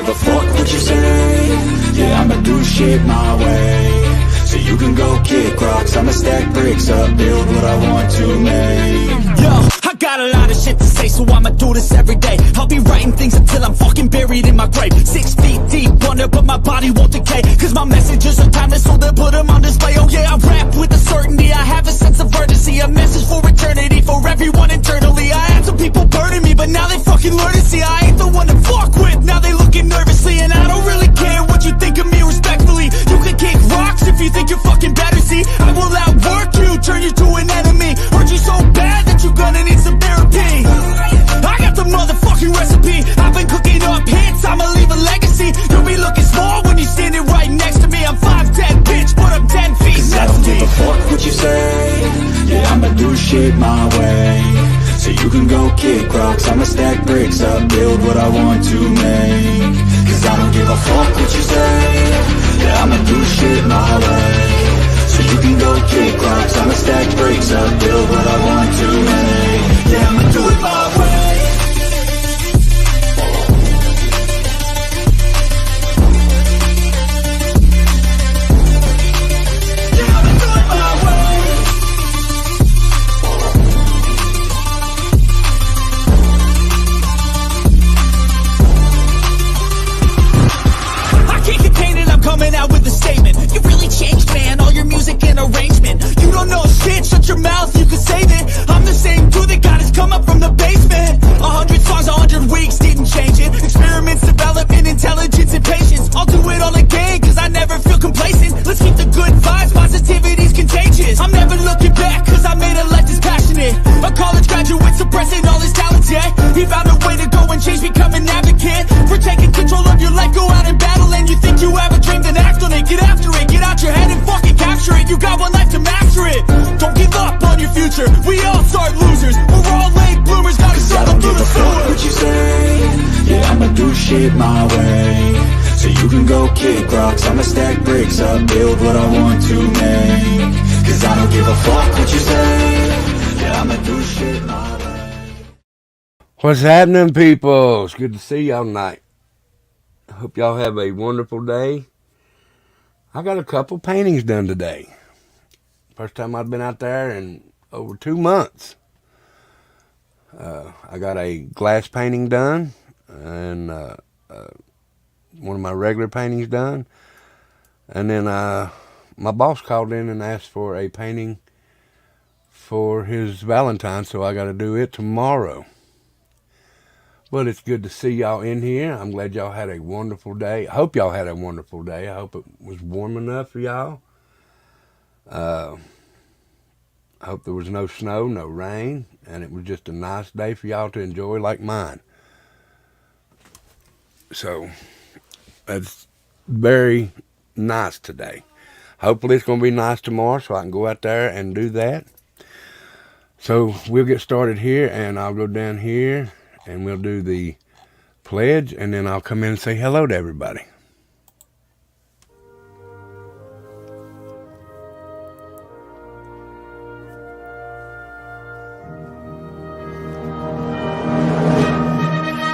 give a fuck what you say. Yeah, I'ma do shit my way. So you can go kick rocks, I'ma stack bricks up, build what I want to make. Yo, I got a lot of shit to say, so I'ma do this every day. I'll be writing things until I'm fucking buried in my grave. 6 feet deep under, but my body won't decay. Cause my messages are timeless, so they'll put them on display. Oh yeah, I rap with a certainty, I have a sense of urgency. A message for eternity, for everyone internally. I had some people burning me, but now they fucking learn to see I ain't the one to fuck with, now they looking nervously. And I don't really care what you think of me respectfully. You can kick rocks if you think you're fucking better, see. I will outwork you, turn you to an enemy. Hurt you so bad that you're gonna need some therapy. I got the motherfucking recipe. I've been cooking up hits, I'ma leave a legacy. You'll be looking small when you're standing right next to me. I'm 5'10", bitch, but I'm 10 feet. Cause I don't give a fuck what you say. Yeah, I'ma do shit my way. So you can go kick rocks, I'ma stack bricks up, build what I want to make. Cause I don't give a fuck what you say. Yeah, I'ma do shit my way. So you can go kick rocks, I'ma stack bricks up, build what I want to make. Yeah, I'ma do it my way. Yeah, I'ma do it my way. I can't contain it, I'm coming out with a statement. You really changed, man, all your music and arrangement. You don't know shit, shut your mouth, you can save it. I'm the same dude that got his come up from the basement. 100 songs, 100 weeks, didn't change it. Experiments, development, intelligence, and patience. I'll do it all again, cause I never feel complacent. Let's keep the good vibes, positivity's contagious. I'm never looking back, cause I made a life that's passionate. A college graduate suppressing all his talents, yeah. He found a way to go and change, become an advocate. For taking control of your life, go out and battle. And you think you have a dream, then act on it. Get after it, get out your head and fucking capture it. You got one life to master it. Don't give up on your future, we all start losers. We're all late bloomers, gotta struggle through the sewer. What you say? Yeah, I'ma do shit my way. So you can go kick rocks, I'ma stack bricks up, build what I want to make. Cause I don't give a fuck what you say. Yeah, I'ma do shit my way. What's happening, people? It's good to see y'all tonight. I hope y'all have a wonderful day. I got a couple paintings done today. First time I've been out there in over 2 months. I got a glass painting done and one of my regular paintings done. And then my boss called in and asked for a painting for his Valentine, so I got to do it tomorrow. But it's good to see y'all in here. I'm glad y'all had a wonderful day. I hope y'all had a wonderful day. I hope it was warm enough for y'all. I hope there was no snow, no rain, and it was just a nice day for y'all to enjoy like mine. So, that's very nice today. Hopefully it's going to be nice tomorrow so I can go out there and do that. So, we'll get started here, and I'll go down here, and we'll do the pledge, and then I'll come in and say hello to everybody.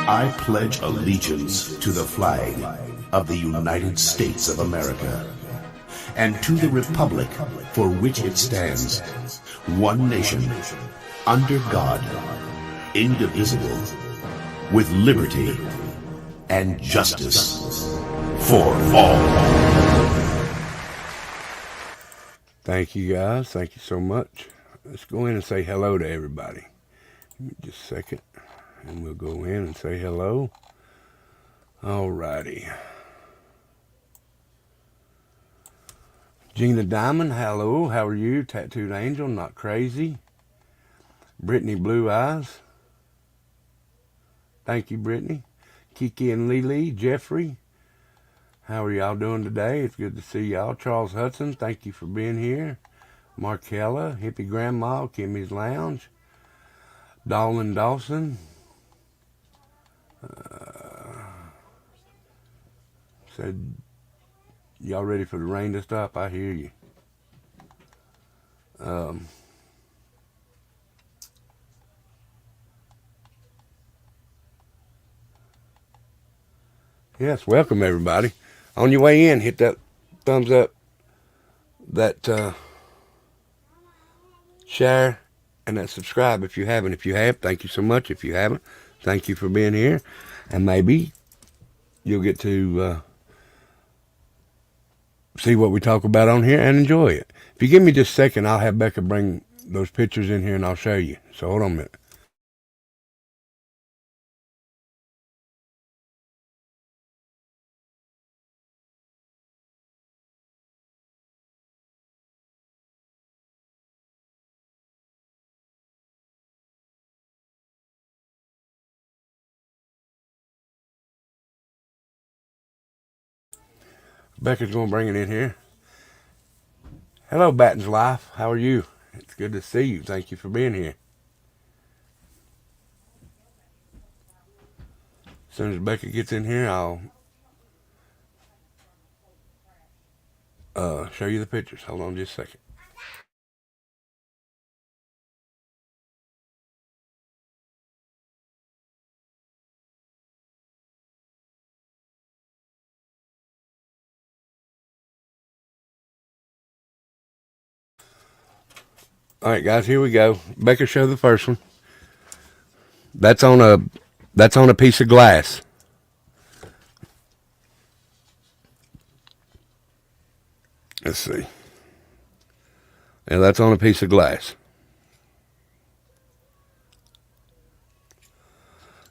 I pledge allegiance to the flag of the United States of America and to the republic for which it stands, one nation, under God, indivisible, with liberty and justice for all. Thank you, guys. Thank you so much. Let's go in and say hello to everybody. Give me just a second, and we'll go in and say hello. Alrighty. Gina Diamond, hello. How are you? Tattooed Angel, not crazy. Brittany Blue Eyes. Thank you, Brittany. Kiki and Lily, Jeffrey. How are y'all doing today? It's good to see y'all. Charles Hudson, thank you for being here. Markella, Hippie Grandma, Kimmy's Lounge. Dolan Dawson. Said, y'all ready for the rain to stop? I hear you. Yes, welcome everybody. On your way in, hit that thumbs up, that share, and that subscribe if you haven't. If you have, thank you so much. If you haven't, thank you for being here. And maybe you'll get to see what we talk about on here and enjoy it. If you give me just a second, I'll have Becca bring those pictures in here and I'll show you. So hold on a minute. Becca's going to bring it in here. Hello, Batten's Life. How are you? It's good to see you. Thank you for being here. As soon as Becca gets in here, I'll show you the pictures. Hold on just a second. All right, guys, here we go. Becca, show the first one. That's on a piece of glass. Let's see. Yeah, that's on a piece of glass.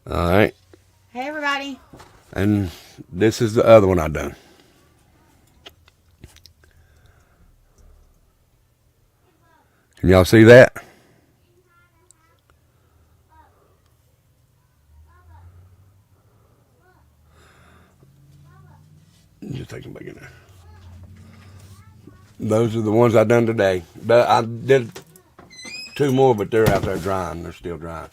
All right. Hey, everybody. And this is the other one I done. Can y'all see that? Just take them back in there. Those are the ones I done today. But I did 2 more, but they're out there drying. They're still drying.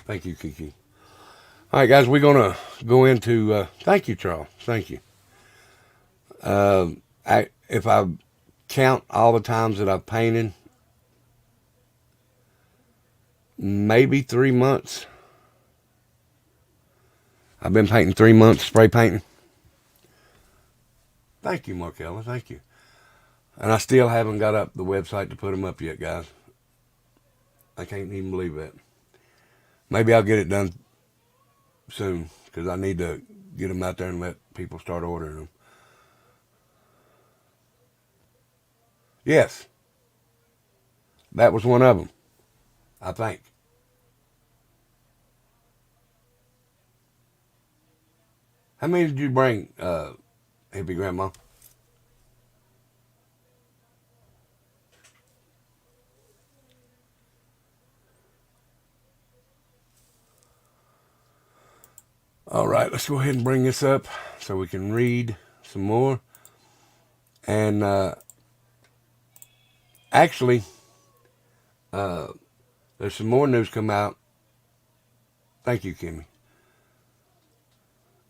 Thank you, Kiki. All right, guys, we're going to go into... thank you, Charles. Thank you. If I count all the times that I've painted, maybe 3 months. I've been painting 3 months, spray painting. Thank you, Markella. Thank you. And I still haven't got up the website to put them up yet, guys. I can't even believe that. Maybe I'll get it done soon because I need to get them out there and let people start ordering them. Yes. That was one of them, I think. How many did you bring, Hippie Grandma? All right, let's go ahead and bring this up so we can read some more. And actually, there's some more news come out. Thank you, Kimmy.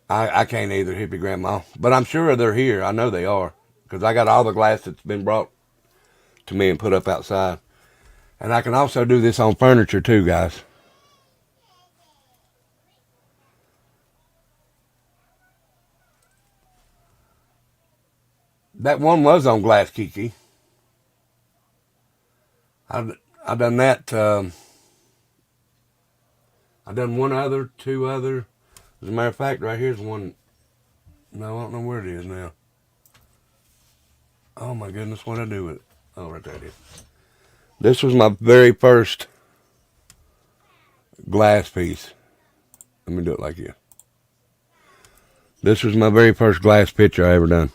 I can't either, Hippie Grandma, but I'm sure they're here. I know they are because I got all the glass that's been brought to me and put up outside. And I can also do this on furniture too, guys. That one was on glass, Kiki. I done that. I done one other, 2 other. As a matter of fact, right here's one. No, I don't know where it is now. Oh my goodness, what did I do with it? Oh, right there it is. This was my very first glass piece. Let me do it like this. This was my very first glass picture I ever done.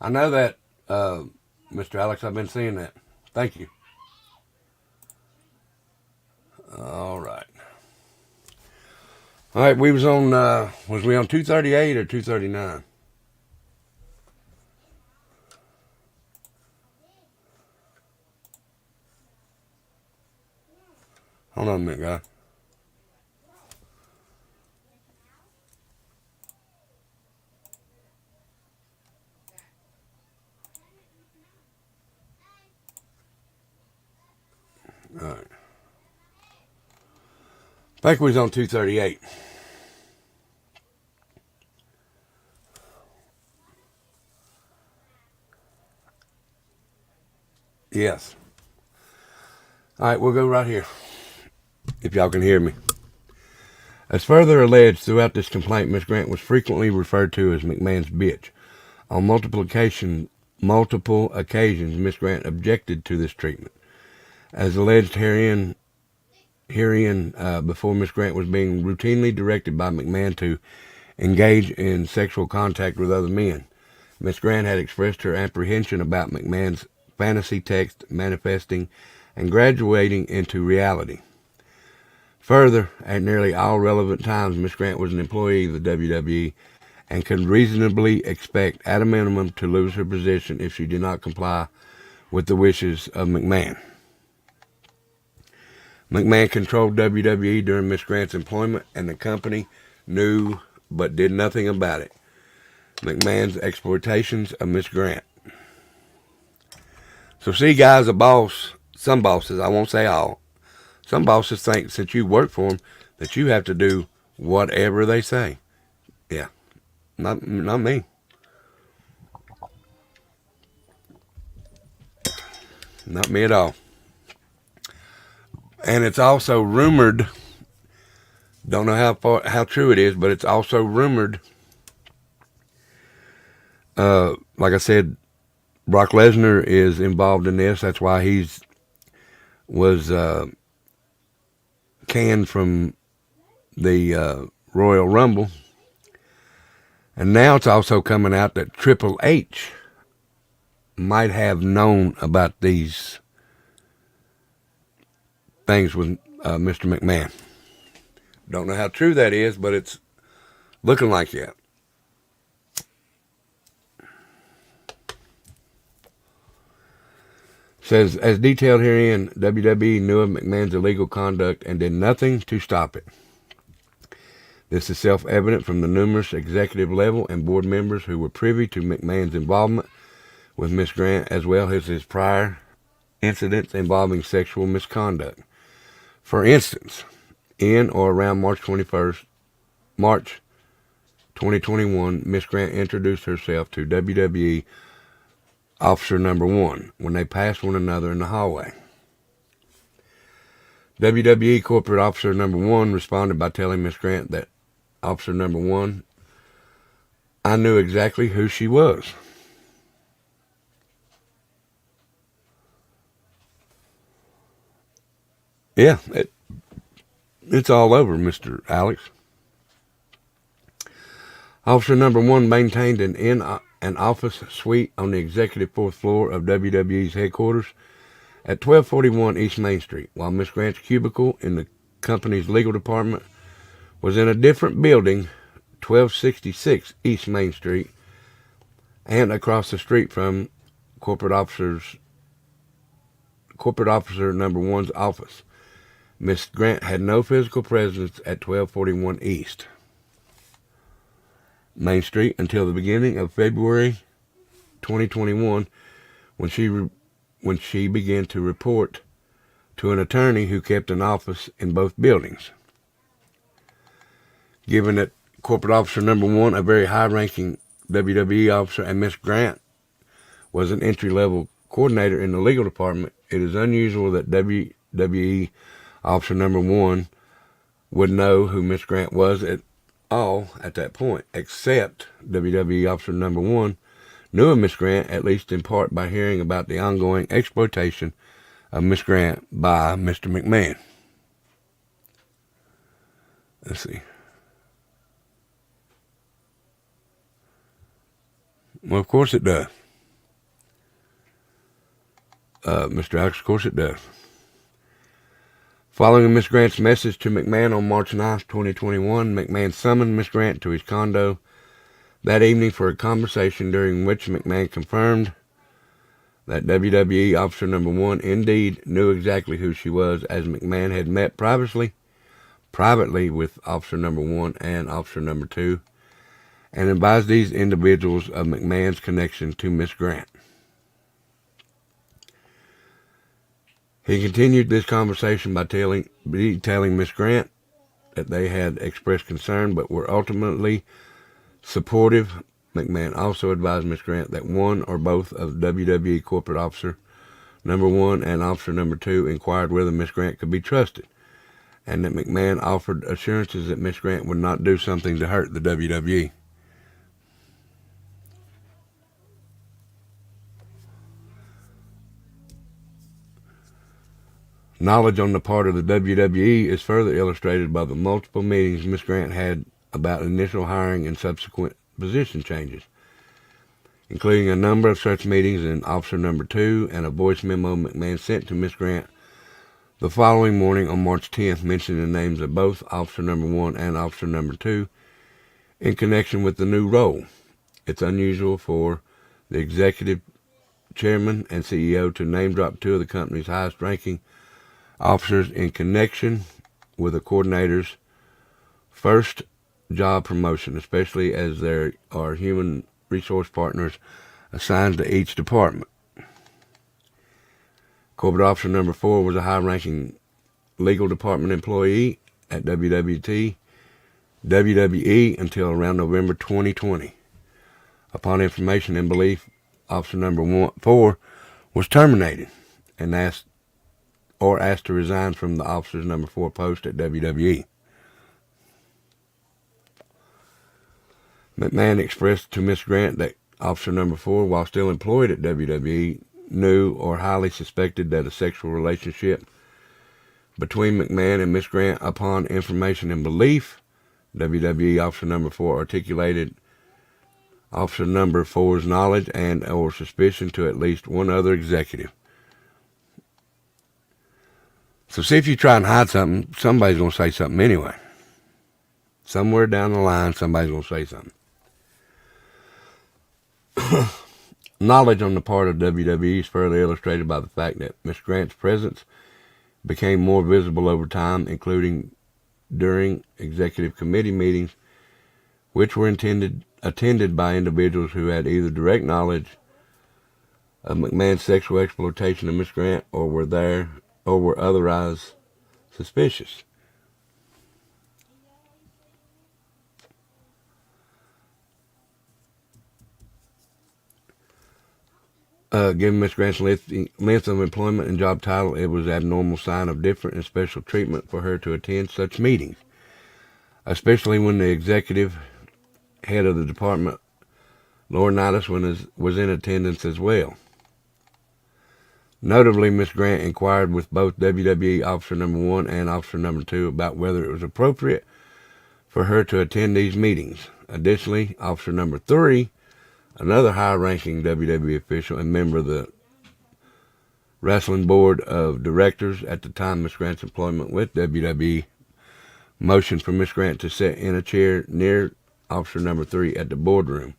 I know that, Mr. Alex, I've been seeing that. Thank you. All right. All right, we was on, was we on 238 or 239? Hold on a minute, guy. All right. I think we was on 238. Yes. All right, we'll go right here, if y'all can hear me. As further alleged throughout this complaint, Miss Grant was frequently referred to as McMahon's bitch. On multiple occasions, Miss Grant objected to this treatment. As alleged herein, before Miss Grant was being routinely directed by McMahon to engage in sexual contact with other men. Miss Grant had expressed her apprehension about McMahon's fantasy text manifesting and graduating into reality. Further, at nearly all relevant times, Miss Grant was an employee of the WWE and could reasonably expect, at a minimum, to lose her position if she did not comply with the wishes of McMahon. McMahon controlled WWE during Miss Grant's employment, and the company knew but did nothing about it. McMahon's exploitations of Miss Grant. So see, guys, some bosses, I won't say all, some bosses think since you work for them that you have to do whatever they say. Yeah, not me. Not me at all. And it's also rumored, don't know how true it is, but it's also rumored, like I said, Brock Lesnar is involved in this. That's why was canned from the Royal Rumble. And now it's also coming out that Triple H might have known about these things with Mr. McMahon. Don't know how true that is, but it's looking like that. Says, as detailed herein, WWE knew of McMahon's illegal conduct and did nothing to stop it. This is self-evident from the numerous executive level and board members who were privy to McMahon's involvement with Miss Grant, as well as his prior incidents involving sexual misconduct. For instance, in or around March 2021, Miss Grant introduced herself to WWE Officer Number 1 when they passed one another in the hallway. WWE Corporate Officer Number 1 responded by telling Miss Grant that Officer Number 1, I knew exactly who she was. Yeah, it's all over, Mr. Alex. Officer Number 1 maintained an office suite on the executive fourth floor of WWE's headquarters at 1241 East Main Street, while Miss Grant's cubicle in the company's legal department was in a different building, 1266 East Main Street, and across the street from Corporate Officer Number 1's office. Miss Grant had no physical presence at 1241 East Main Street until the beginning of February 2021, when she began to report to an attorney who kept an office in both buildings. Given that Corporate Officer Number 1, a very high-ranking WWE officer, and Miss Grant was an entry-level coordinator in the legal department, it is unusual that WWE Officer Number 1 would know who Miss Grant was at all at that point, except WWE Officer Number 1 knew of Miss Grant, at least in part by hearing about the ongoing exploitation of Miss Grant by Mr. McMahon. Let's see. Well, of course it does. Mr. Alex, of course it does. Following Miss Grant's message to McMahon on March 9, 2021, McMahon summoned Miss Grant to his condo that evening for a conversation during which McMahon confirmed that WWE Officer Number 1 indeed knew exactly who she was, as McMahon had met privately with Officer Number 1 and Officer Number 2, and advised these individuals of McMahon's connection to Miss Grant. He continued this conversation by telling Miss Grant that they had expressed concern but were ultimately supportive. McMahon also advised Miss Grant that one or both of WWE corporate officer Number 1 and Officer Number 2 inquired whether Miss Grant could be trusted, and that McMahon offered assurances that Miss Grant would not do something to hurt the WWE. Knowledge on the part of the WWE is further illustrated by the multiple meetings Miss Grant had about initial hiring and subsequent position changes, including a number of such meetings in Officer Number 2 and a voice memo McMahon sent to Miss Grant the following morning on March 10th, mentioning the names of both Officer Number 1 and Officer Number 2 in connection with the new role. It's unusual for the executive chairman and CEO to name drop two of the company's highest ranking officers in connection with a coordinator's first job promotion, especially as there are human resource partners assigned to each department. Corporate Officer Number 4 was a high-ranking legal department employee at WWE until around November 2020. Upon information and belief, Officer Number 4 was terminated and asked to resign from the Officer Number 4 post at WWE. McMahon expressed to Miss Grant that Officer Number 4, while still employed at WWE, knew or highly suspected that a sexual relationship between McMahon and Miss Grant. Upon information and belief, WWE Officer Number 4 articulated Officer Number 4's knowledge and or suspicion to at least one other executive. So see, if you try and hide something, somebody's going to say something anyway. Somewhere down the line, somebody's going to say something. Knowledge on the part of WWE is further illustrated by the fact that Ms. Grant's presence became more visible over time, including during executive committee meetings, which were attended by individuals who had either direct knowledge of McMahon's sexual exploitation of Ms. Grant or were otherwise suspicious. Given Ms. Grant's length of employment and job title, it was an abnormal sign of different and special treatment for her to attend such meetings, especially when the executive head of the department, Laurinaitis, was in attendance as well. Notably, Ms. Grant inquired with both WWE Officer Number 1 and Officer Number 2 about whether it was appropriate for her to attend these meetings. Additionally, Officer Number 3, another high-ranking WWE official and member of the Wrestling Board of Directors at the time of Ms. Grant's employment with WWE, motioned for Ms. Grant to sit in a chair near Officer Number 3 at the boardroom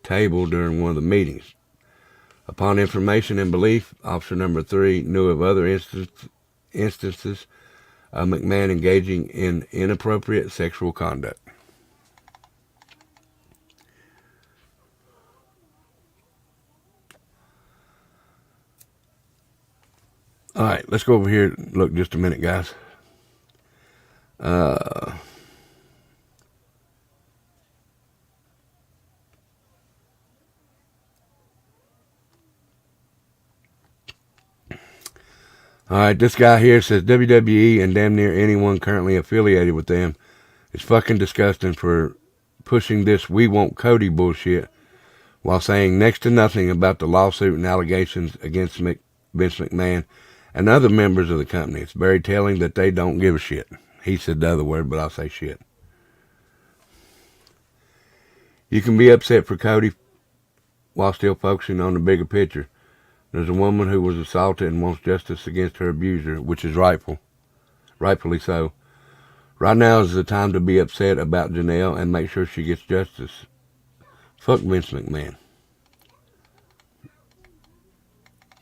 table during one of the meetings. Upon information and belief, Officer Number 3 knew of other instances of McMahon engaging in inappropriate sexual conduct. All right, let's go over here and look just a minute, guys. All right, this guy here says WWE and damn near anyone currently affiliated with them is fucking disgusting for pushing this "we want Cody" bullshit while saying next to nothing about the lawsuit and allegations against Vince McMahon and other members of the company. It's very telling that they don't give a shit. He said the other word, but I'll say shit. You can be upset for Cody while still focusing on the bigger picture. There's a woman who was assaulted and wants justice against her abuser, which is rightful. rightfully so. Right now is the time to be upset about Janelle and make sure she gets justice. Fuck Vince McMahon.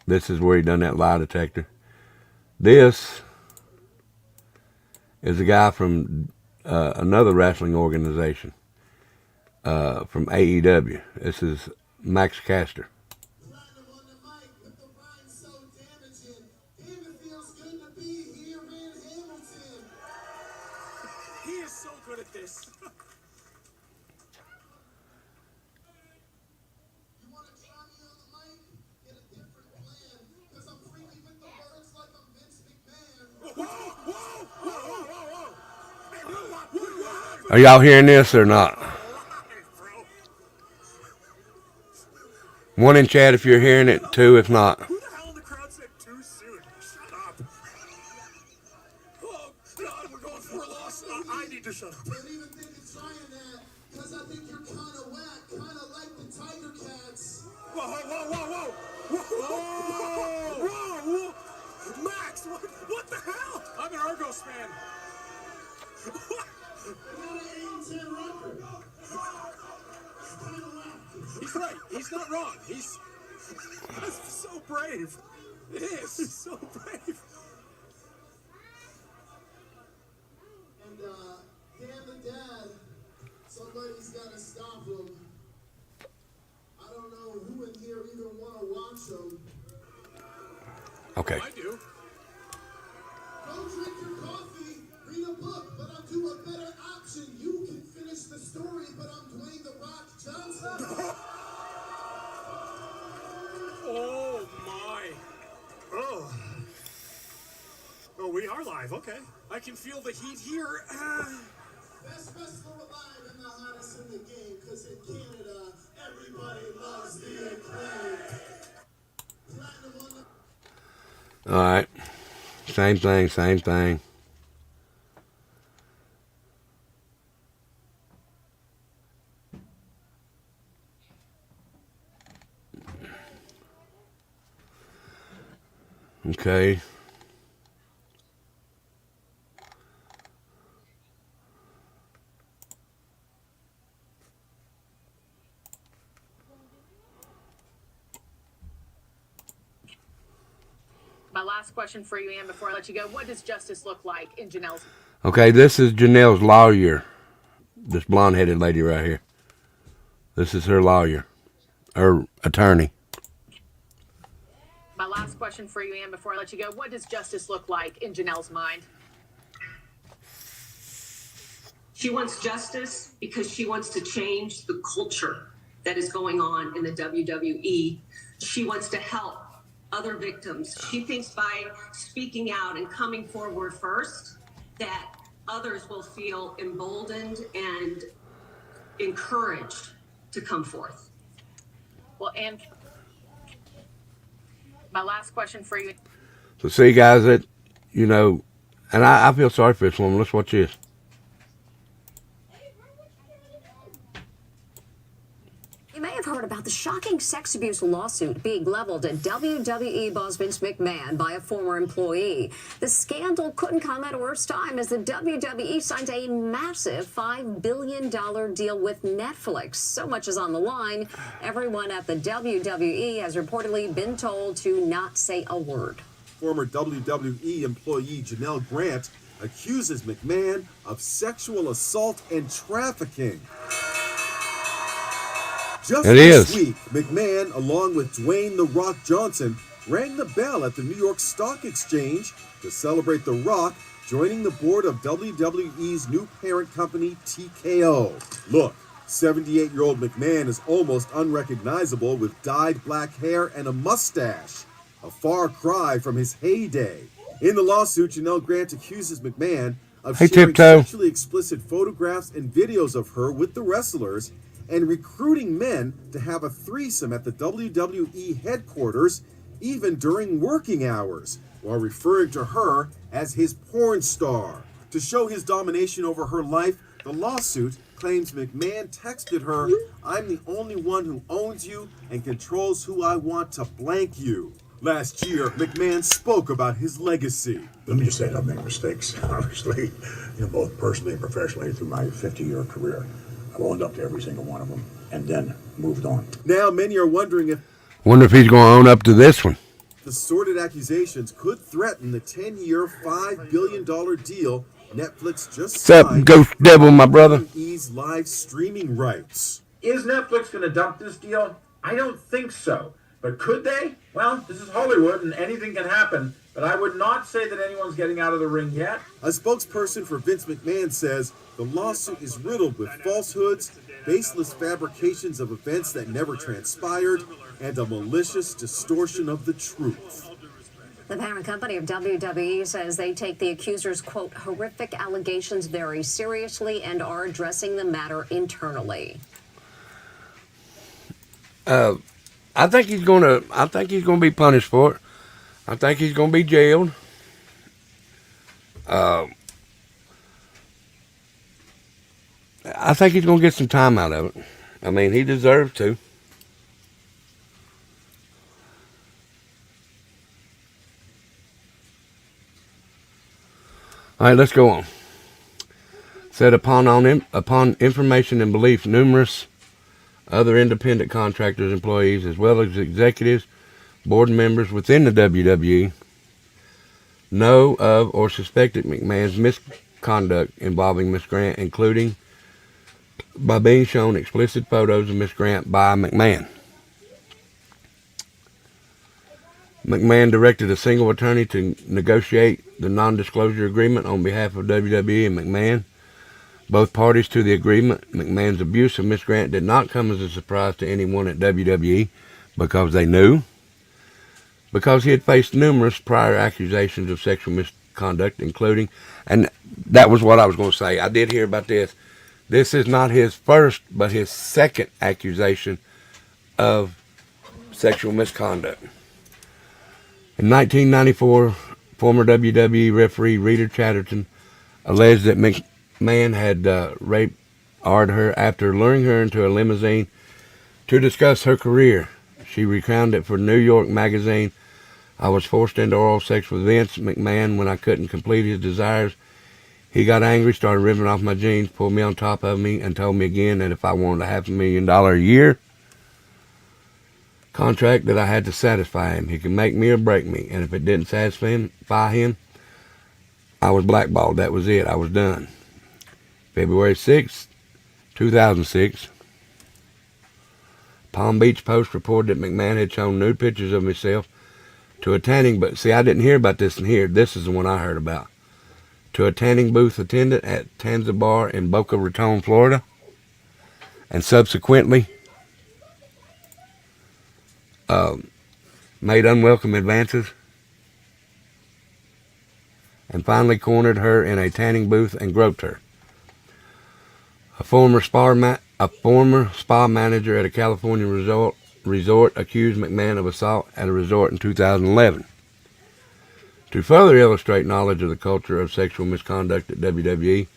This is where he done that lie detector. This is a guy from another wrestling organization, from AEW. This is Max Caster. He is so good at this. You want to try me on the mic? Get a different plan. Because I'm freaky with the words like I'm Vince McMahon. Whoa! Are y'all hearing this or not? One in chat if you're hearing it, two if not. Who the hell in the crowd said too soon? Shut up. Oh, God, we're going for a loss. I need to shut up. Don't even think of trying that. Because I think you're kind of whack. Kind of like the Tiger Cats. Whoa! Max, what the hell? I'm an Argos fan. He's right. He's not wrong. That's so brave. It is. He's so brave. And, damn the dad. Somebody's got to stop him. I don't know who in here even want to watch him. Okay. I do. Don't drink your coffee, read a book, but I'll do a better option. You can finish the story, but I'm Dwayne The Rock Johnson. Oh, my. Oh, we are live. Okay. I can feel the heat here. Best wrestler alive and the hottest in the game, because in Canada, everybody loves the Acclaim. Platinum on the... All right. Same thing. Okay. My last question for you, Ann, before I let you go. What does justice look like in Janelle's? Okay, this is Janelle's lawyer. This blonde-headed lady right here. This is her lawyer. Her attorney. My last question for you, Ann, before I let you go. What does justice look like in Janelle's mind? She wants justice because she wants to change the culture that is going on in the WWE. She wants to help other victims. She thinks by speaking out and coming forward first, that others will feel emboldened and encouraged to come forth. Well, Ann, my last question for you. So see, guys, that, you know, and I feel sorry for this woman. Let's watch this. You may have heard about the shocking sex abuse lawsuit being leveled at WWE boss Vince McMahon by a former employee. The scandal couldn't come at a worse time as the WWE signed a massive $5 billion deal with Netflix. So much is on the line. Everyone at the WWE has reportedly been told to not say a word. Former WWE employee Janelle Grant accuses McMahon of sexual assault and trafficking. Just this week, McMahon, along with Dwayne The Rock Johnson, rang the bell at the New York Stock Exchange to celebrate The Rock joining the board of WWE's new parent company, TKO. Look, 78-year-old McMahon is almost unrecognizable with dyed black hair and a mustache, a far cry from his heyday. In the lawsuit, Janelle Grant accuses McMahon of sharing sexually explicit photographs and videos of her with the wrestlers and recruiting men to have a threesome at the WWE headquarters, even during working hours, while referring to her as his porn star. To show his domination over her life, the lawsuit claims McMahon texted her, "I'm the only one who owns you and controls who I want to blank you." Last year, McMahon spoke about his legacy. Let me just say I don't make mistakes, obviously, both personally and professionally through my 50-year career. I've owned up to every single one of them and then moved on. Now, many are wondering if he's going to own up to this one. the sordid accusations could threaten the 10-year, $5 billion deal Netflix just What's up, signed Ghost Devil, my brother? WWE's live streaming rights. Is Netflix going to dump this deal? I don't think so. But could they? Well, this is Hollywood and anything can happen. But I would not say that anyone's getting out of the ring yet. A spokesperson for Vince McMahon says the lawsuit is riddled with falsehoods, baseless fabrications of events that never transpired, and a malicious distortion of the truth. The parent company of WWE says they take the accusers' quote horrific allegations very seriously and are addressing the matter internally. I think he's gonna be punished for it. I think he's gonna be jailed. I think he's gonna get some time out of it. I mean, he deserves to. All right, let's go on. Said upon information and belief, numerous other independent contractors, employees, as well as executives, board members within the WWE know of or suspected McMahon's misconduct involving Miss Grant, including by being shown explicit photos of Miss Grant by McMahon. McMahon directed a single attorney to negotiate the non-disclosure agreement on behalf of WWE and McMahon. Both parties to the agreement. McMahon's abuse of Miss Grant did not come as a surprise to anyone at WWE because they knew. Because he had faced numerous prior accusations of sexual misconduct, including, and that was what I was going to say. I did hear about this. This is not his first, but his second accusation of sexual misconduct. In 1994, former WWE referee Rita Chatterton alleged that McMahon had raped her after luring her into a limousine to discuss her career. She recounted for New York Magazine, "I was forced into oral sex with Vince McMahon when I couldn't complete his desires. He got angry, started ripping off my jeans, pulled me on top of me, and told me again that if I wanted a $500,000 a year contract that I had to satisfy him. He could make me or break me, and if it didn't satisfy him, I was blackballed. That was it. I was done." February 6, 2006, Palm Beach Post reported that McMahon had shown nude pictures of himself to a tanning, but see, I didn't hear about this in here. This is the one I heard about. To a tanning booth attendant at Tanza Bar in Boca Raton, Florida, and subsequently made unwelcome advances, and finally cornered her in a tanning booth and groped her. A former spa manager at a California resort accused McMahon of assault at a resort in 2011. To further illustrate knowledge of the culture of sexual misconduct at WWE,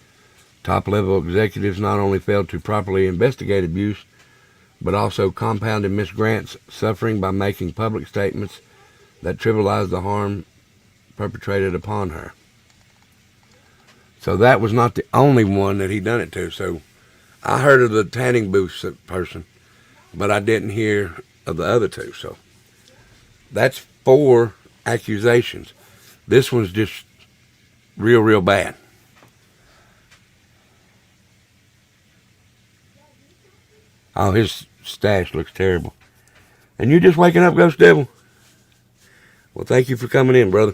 top-level executives not only failed to properly investigate abuse, but also compounded Miss Grant's suffering by making public statements that trivialized the harm perpetrated upon her. So that was not the only one that he done it to. So I heard of the tanning booth person, but I didn't hear of the other two. So that's 4 accusations. This one's just real bad. Oh, his stash looks terrible. And you just waking up, Ghost Devil? Well, thank you for coming in, brother.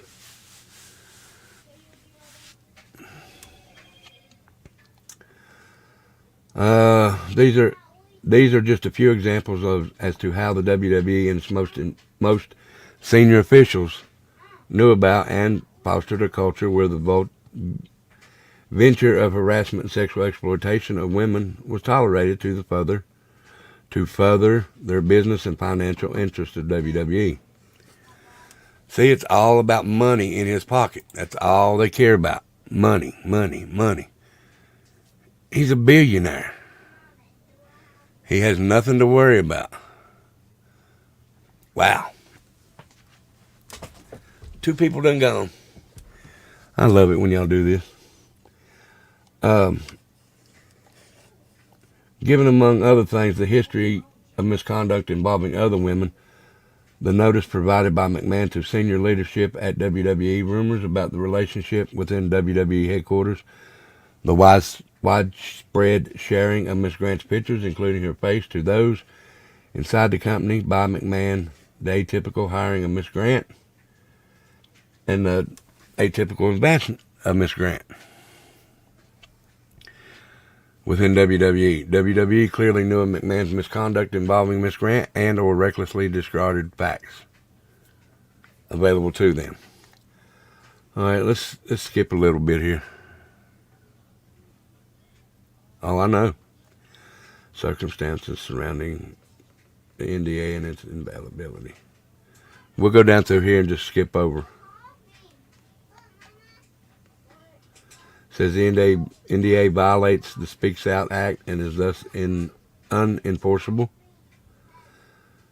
These are just a few examples as to how the WWE and its most senior officials knew about and fostered a culture where the venture of harassment and sexual exploitation of women was tolerated to further their business and financial interests of WWE. See, it's all about money in his pocket. That's all they care about. Money, money, money. He's a billionaire. He has nothing to worry about. Wow. 2 people done gone. I love it when y'all do this. Given, among other things, the history of misconduct involving other women, the notice provided by McMahon to senior leadership at WWE, rumors about the relationship within WWE headquarters, the widespread sharing of Miss Grant's pictures, including her face, to those inside the company by McMahon, the atypical hiring of Miss Grant, and the atypical advancement of Miss Grant within WWE. WWE clearly knew of McMahon's misconduct involving Miss Grant and or recklessly discarded facts available to them. All right, let's skip a little bit here. Oh, I know. Circumstances surrounding the NDA and its invalidability. We'll go down through here and just skip over. Says the NDA violates the Speaks Out Act and is thus unenforceable.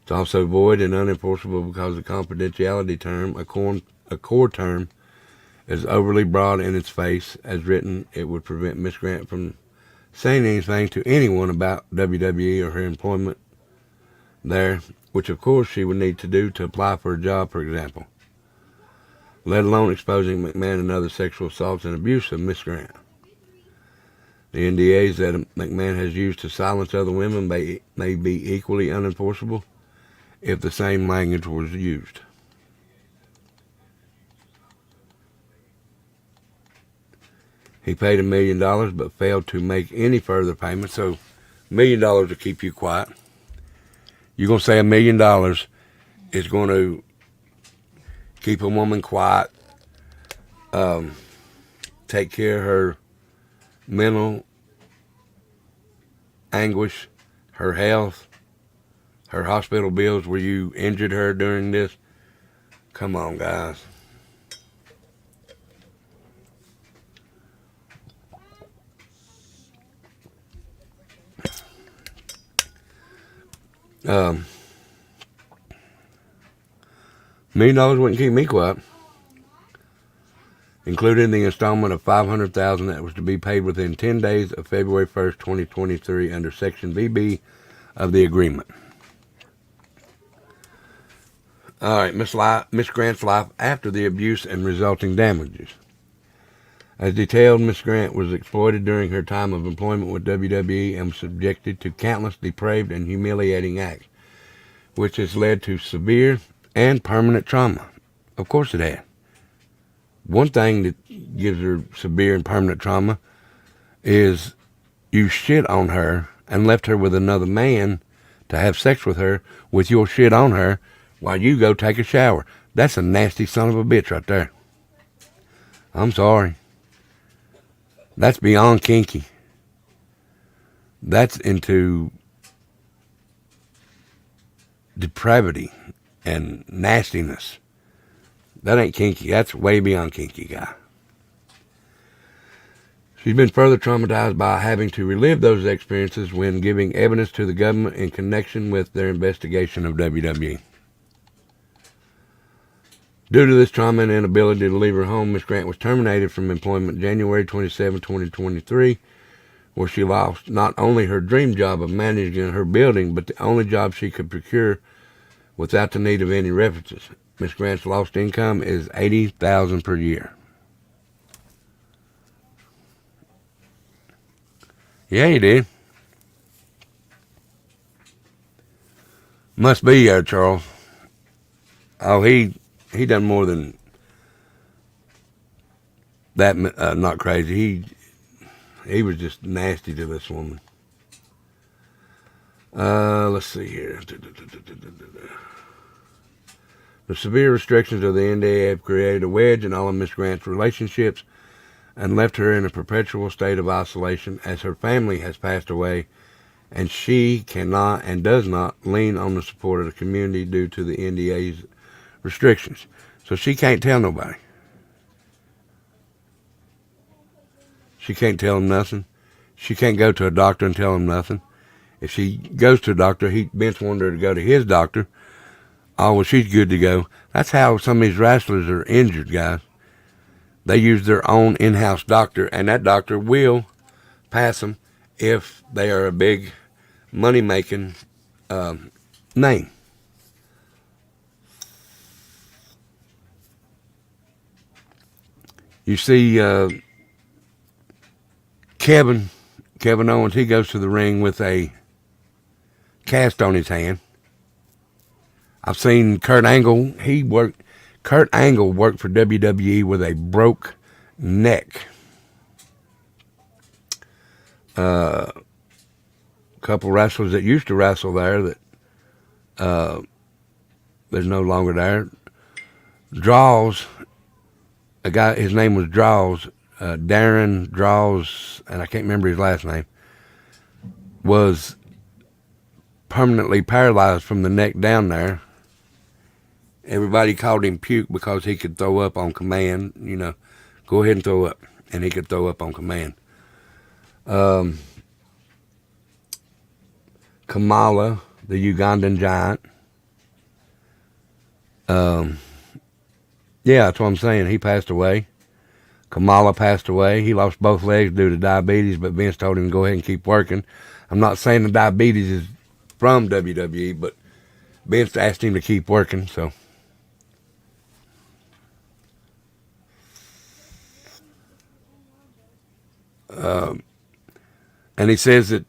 It's also void and unenforceable because the confidentiality term, a core term, is overly broad in its face. As written, it would prevent Miss Grant from saying anything to anyone about WWE or her employment there, which of course she would need to do to apply for a job, for example, let alone exposing McMahon and other sexual assaults and abuse of Miss Grant. The NDAs that McMahon has used to silence other women may be equally unenforceable if the same language was used. He paid $1 million but failed to make any further payments, so $1 million will keep you quiet. You're going to say $1 million is going to keep a woman quiet, take care of her mental anguish, her health, her hospital bills where you injured her during this. Come on, guys. $1 million wouldn't keep me quiet. Including the installment of $500,000 that was to be paid within 10 days of February 1st, 2023 under Section VB of the agreement. All right, Miss Grant's life after the abuse and resulting damages. As detailed, Miss Grant was exploited during her time of employment with WWE and was subjected to countless depraved and humiliating acts, which has led to severe and permanent trauma. Of course it had. One thing that gives her severe and permanent trauma is you shit on her and left her with another man to have sex with her with your shit on her while you go take a shower. That's a nasty son of a bitch right there. I'm sorry. That's beyond kinky. That's into depravity and nastiness. That ain't kinky. That's way beyond kinky, guy. She's been further traumatized by having to relive those experiences when giving evidence to the government in connection with their investigation of WWE. Due to this trauma and inability to leave her home, Ms. Grant was terminated from employment January 27, 2023, where she lost not only her dream job of managing her building, but the only job she could procure without the need of any references. Ms. Grant's lost income is $80,000 per year. Yeah, you did. Must be, Charles. Oh, he done more than that. Not crazy. He was just nasty to this woman. Let's see here. The severe restrictions of the NDA have created a wedge in all of Miss Grant's relationships and left her in a perpetual state of isolation as her family has passed away and she cannot and does not lean on the support of the community due to the NDA's restrictions. So she can't tell nobody. She can't tell him nothing. She can't go to a doctor and tell him nothing. If she goes to a doctor, Vince wanted her to go to his doctor. oh, well, she's good to go. That's how some of these wrestlers are injured, guys. They use their own in-house doctor, and that doctor will pass them if they are a big money-making name. You see Kevin Owens, he goes to the ring with a cast on his hand. I've seen Kurt Angle. Kurt Angle worked for WWE with a broke neck. Couple wrestlers that used to wrestle there that there's no longer there. Draws, a guy, his name was Draws, Darren Draws, and I can't remember his last name, was permanently paralyzed from the neck down there. Everybody called him Puke because he could throw up on command. You know, go ahead and throw up. And he could throw up on command. Kamala, the Ugandan giant. Yeah, that's what I'm saying. He passed away. Kamala passed away. He lost both legs due to diabetes, but Vince told him to go ahead and keep working. I'm not saying the diabetes is from WWE, but Vince asked him to keep working, so. And he says that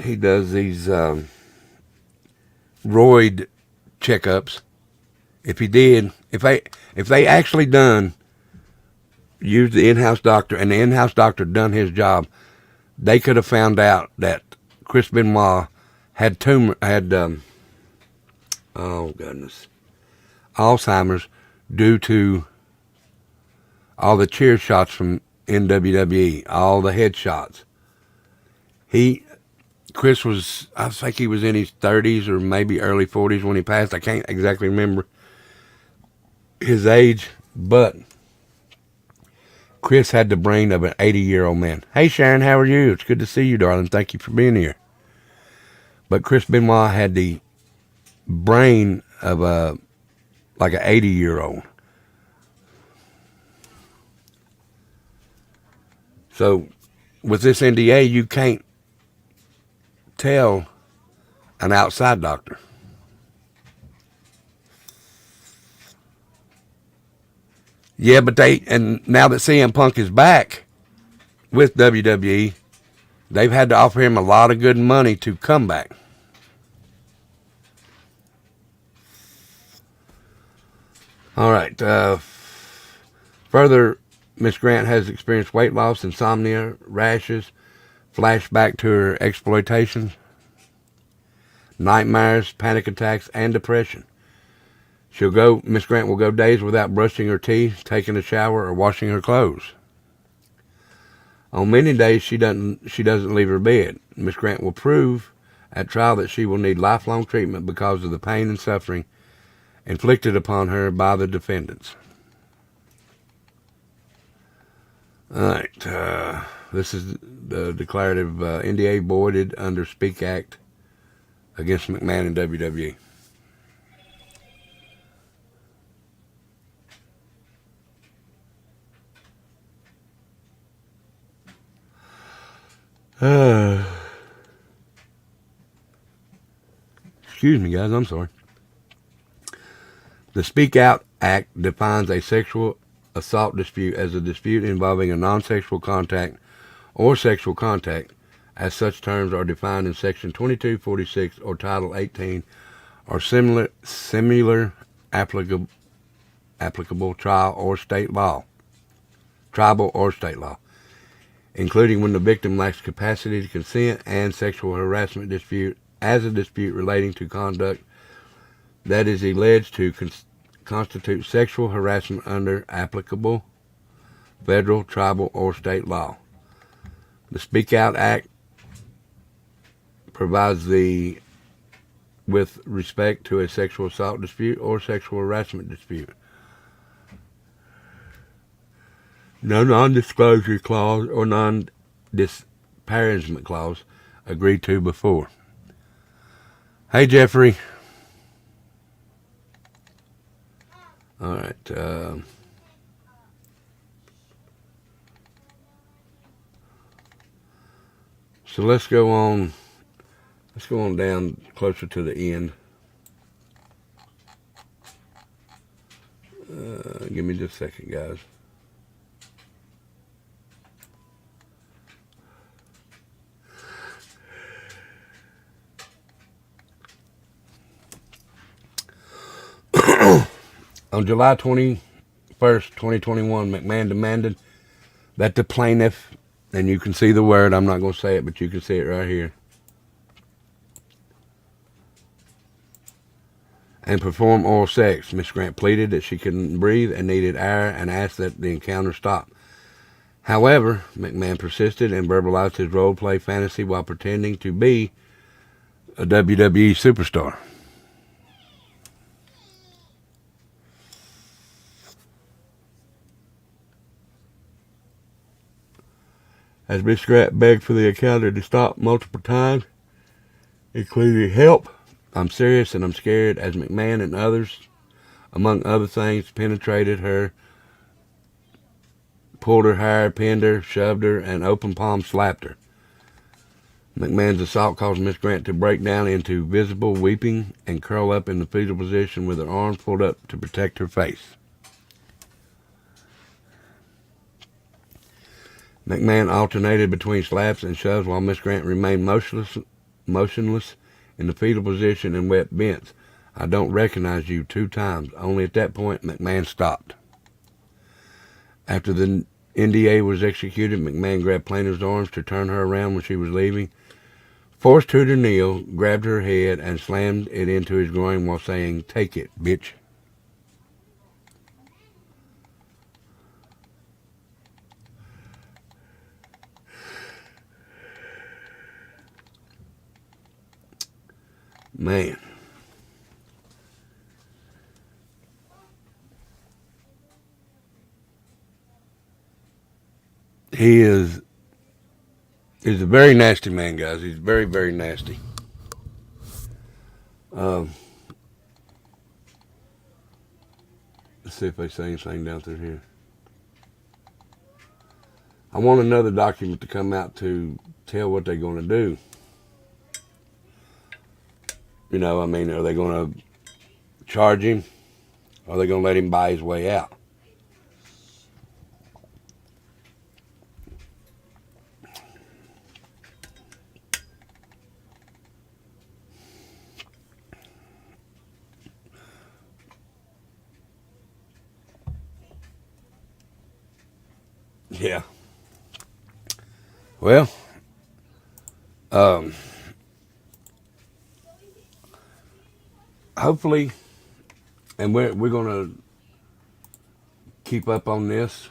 he does these roid checkups. If they actually used the in-house doctor, and the in-house doctor done his job, they could have found out that Chris Benoit had Alzheimer's due to all the cheer shots from in WWE, all the headshots. Chris was, I think he was in his 30s or maybe early 40s when he passed. I can't exactly remember his age, but Chris had the brain of an 80-year-old man. Hey, Sharon, how are you? It's good to see you, darling. Thank you for being here. But Chris Benoit had the brain of like an 80-year-old. So with this NDA, you can't tell an outside doctor. Yeah, but and now that CM Punk is back with WWE, they've had to offer him a lot of good money to come back. All right. Further, Miss Grant has experienced weight loss, insomnia, rashes, flashback to her exploitation, nightmares, panic attacks, and depression. Miss Grant will go days without brushing her teeth, taking a shower, or washing her clothes. On many days, she doesn't leave her bed. Miss Grant will prove at trial that she will need lifelong treatment because of the pain and suffering inflicted upon her by the defendants. All right. This is the declarative NDA voided under Speak Act against McMahon and WWE. Excuse me, guys. I'm sorry. The Speak Out Act defines a sexual assault dispute as a dispute involving a non-sexual contact or sexual contact, as such terms are defined in Section 2246 or Title 18 or similar applicable tribal or state law, including when the victim lacks capacity to consent, and sexual harassment dispute as a dispute relating to conduct that is alleged to constitute sexual harassment under applicable federal, tribal, or state law. The Speak Out Act provides with respect to a sexual assault dispute or sexual harassment dispute. No non-disclosure clause or non-disparagement clause agreed to before. Hey, Jeffrey. All right. So let's go on. Let's go on down closer to the end. Give me just a second, guys. On July 21st, 2021, McMahon demanded that the plaintiff, and you can see the word, I'm not going to say it, but you can see it right here, and perform oral sex. Miss Grant pleaded that she couldn't breathe and needed air and asked that the encounter stop. However, McMahon persisted and verbalized his role-play fantasy while pretending to be a WWE superstar. As Miss Grant begged for the encounter to stop multiple times, including help, I'm serious and I'm scared, as McMahon and others, among other things, penetrated her, pulled her hair, pinned her, shoved her, and open palm slapped her. McMahon's assault caused Miss Grant to break down into visible weeping and curl up in the fetal position with her arms pulled up to protect her face. McMahon alternated between slaps and shoves while Miss Grant remained motionless in the fetal position and wept, "Vince, I don't recognize you," 2 times. Only at that point, McMahon stopped. After the NDA was executed, McMahon grabbed Plaintiff's arms to turn her around when she was leaving, forced her to kneel, grabbed her head, and slammed it into his groin while saying, "Take it, bitch." Man. He's a very nasty man, guys. He's very, very nasty. Let's see if they say anything down through here. I want another document to come out to tell what they're going to do. You know, I mean, are they going to charge him? Or are they going to let him buy his way out? Yeah. Well, hopefully, and we're going to keep up on this,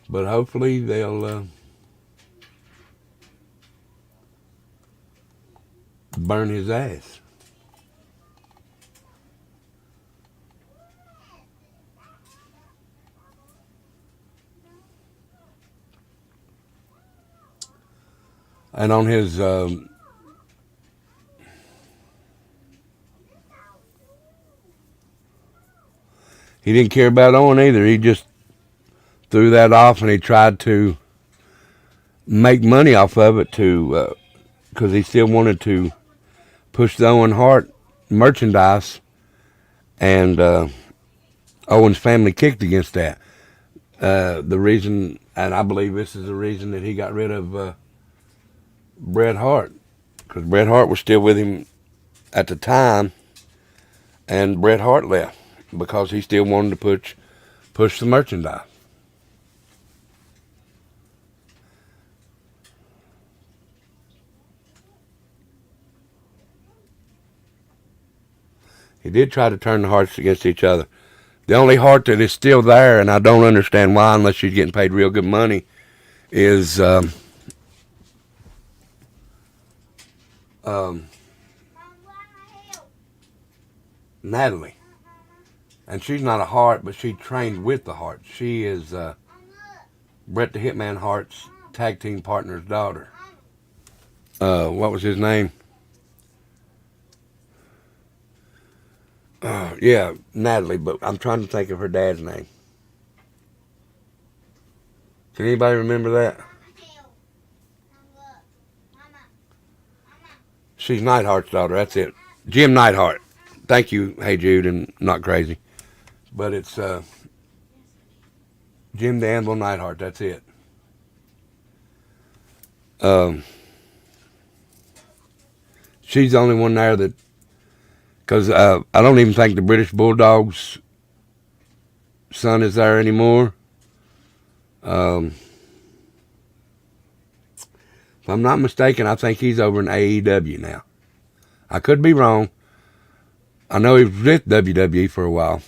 but hopefully they'll burn his ass. And on his he didn't care about Owen either. He just threw that off, and he tried to make money off of it because he still wanted to push the Owen Hart merchandise, and Owen's family kicked against that. The reason, and I believe this is the reason that he got rid of Bret Hart, because Bret Hart was still with him at the time, and Bret Hart left because he still wanted to push the merchandise. He did try to turn the Harts against each other. The only Hart that is still there, and I don't understand why unless she's getting paid real good money, is Natalie. And she's not a Hart, but she trained with the Harts. She is Bret the Hitman Hart's tag team partner's daughter. What was his name? Yeah, Natalie, but I'm trying to think of her dad's name. Can anybody remember that? She's Neidhart's daughter. That's it. Jim Neidhart. Thank you, Hey Jude, and Not Crazy. But it's Jim the Anvil Neidhart. That's it. She's the only one there that, because I don't even think the British Bulldog's son is there anymore. If I'm not mistaken, I think he's over in AEW now. I could be wrong. I know he was with WWE for a while.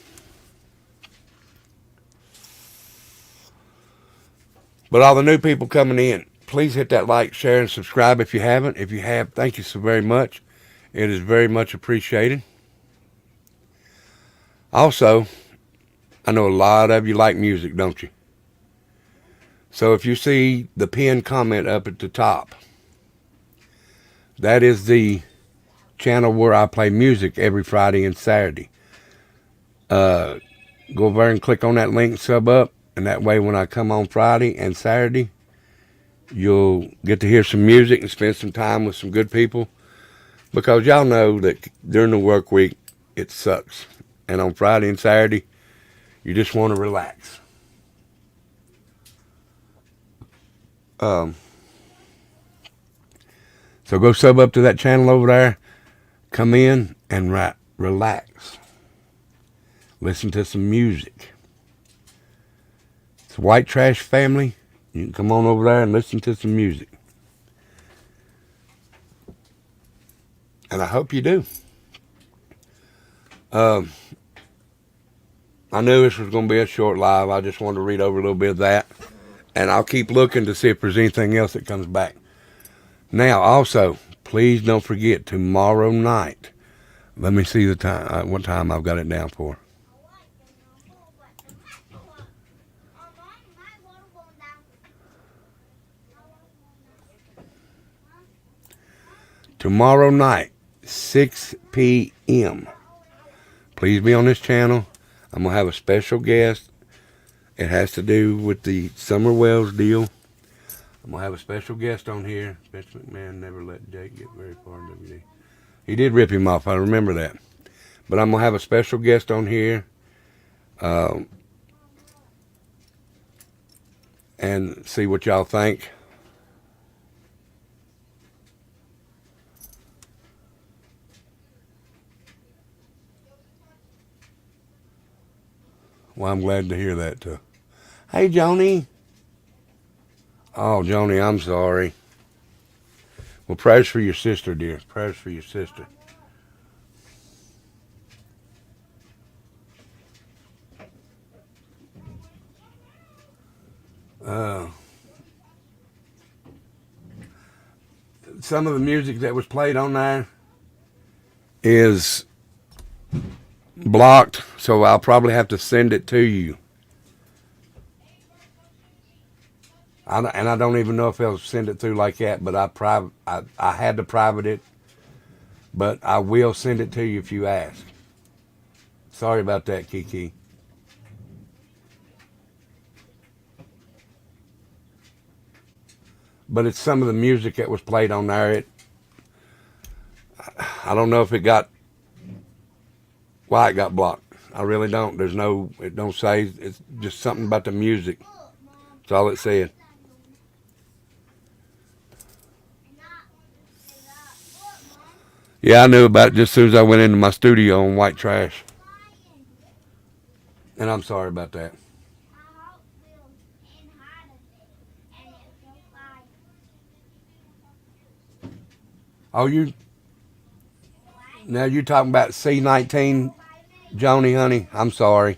But all the new people coming in, please hit that like, share, and subscribe if you haven't. If you have, thank you so very much. It is very much appreciated. Also, I know a lot of you like music, don't you? So if you see the pinned comment up at the top, that is the channel where I play music every Friday and Saturday. Go over and click on that link, sub up, and that way when I come on Friday and Saturday, you'll get to hear some music and spend some time with some good people. Because y'all know that during the work week, it sucks. And on Friday and Saturday, you just want to relax. So go sub up to that channel over there. Come in and relax. Listen to some music. It's White Trash Family. You can come on over there and listen to some music. And I hope you do. I knew this was going to be a short live. I just wanted to read over a little bit of that. And I'll keep looking to see if there's anything else that comes back. Now, also, please don't forget, tomorrow night. Let me see the time. What time I've got it down for. Tomorrow night, 6 p.m. Please be on this channel. I'm going to have a special guest. It has to do with the Summer Wells deal. I'm going to have a special guest on here. Vince McMahon never let Jake get very far in WWE. He did rip him off. I remember that. But I'm going to have a special guest on here. And see what y'all think. Well, I'm glad to hear that, too. Hey, Joni. Oh, Joni, I'm sorry. Well, prayers for your sister, dear. Prayers for your sister. Some of the music that was played on there is blocked, so I'll probably have to send it to you. And I don't even know if they'll send it through like that, but I had to private it, but I will send it to you if you ask. Sorry about that, Kiki. But it's some of the music that was played on there. I don't know if why it got blocked. I really don't. It don't say. It's just something about the music. That's all it said. Yeah, I knew about it just as soon as I went into my studio on White Trash. And I'm sorry about that. Oh, now you talking about C19, Joni, honey? I'm sorry.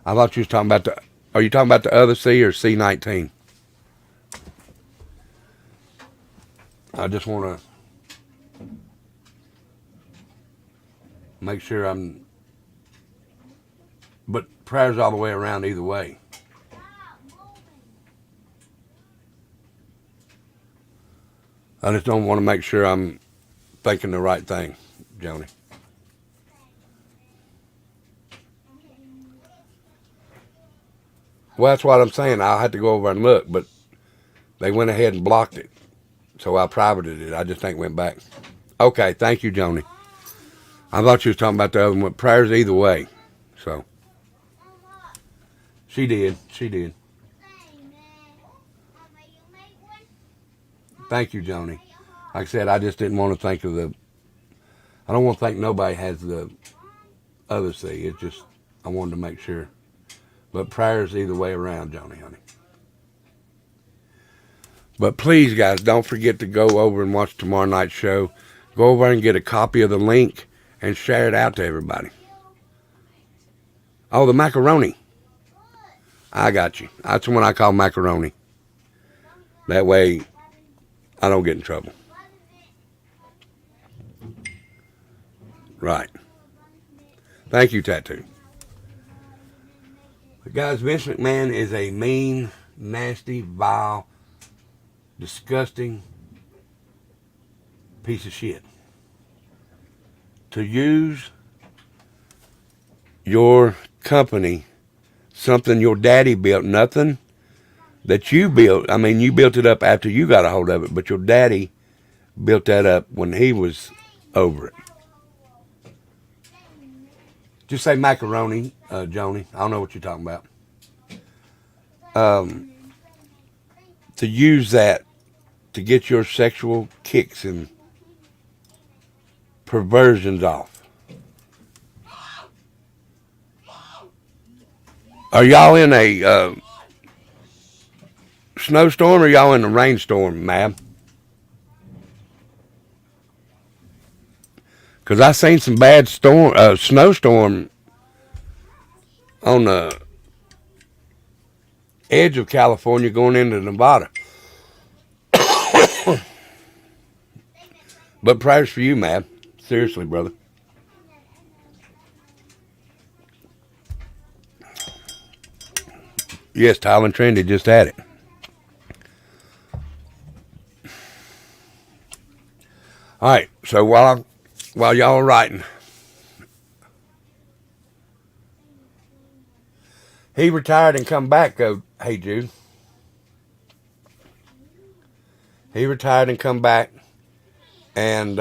I thought you was talking about are you talking about the other C or C19? I just want to make sure but prayers all the way around either way. I just don't want to make sure I'm thinking the right thing, Joni. Well, that's what I'm saying. I'll have to go over and look, but they went ahead and blocked it. So I privated it. I just ain't went back. Okay, thank you, Joni. I thought you was talking about the other one. Prayers either way. So she did. She did. Thank you, Joni. Like I said, I just didn't want to think of the. I don't want to think nobody has the other C. It's just I wanted to make sure. But prayers either way around, Joni, honey. But please, guys, don't forget to go over and watch tomorrow night's show. Go over and get a copy of the link and share it out to everybody. Oh, the macaroni. I got you. That's the one I call macaroni. That way, I don't get in trouble. Right. Thank you, Tattoo. But guys, Vince McMahon is a mean, nasty, vile, disgusting piece of shit. To use your company, something your daddy built, nothing that you built. I mean, you built it up after you got a hold of it, but your daddy built that up when he was over it. Just say macaroni, Joni. I don't know what you're talking about. To use that to get your sexual kicks and perversions off. Are y'all in a snowstorm or y'all in a rainstorm, ma'am? Because I seen some bad snowstorm on the edge of California going into Nevada. But prayers for you, man. Seriously, brother. Yes, Tyler and Trendy just had it. All right, so while y'all are writing, he retired and come back. Go, hey Jude. He retired and come back, and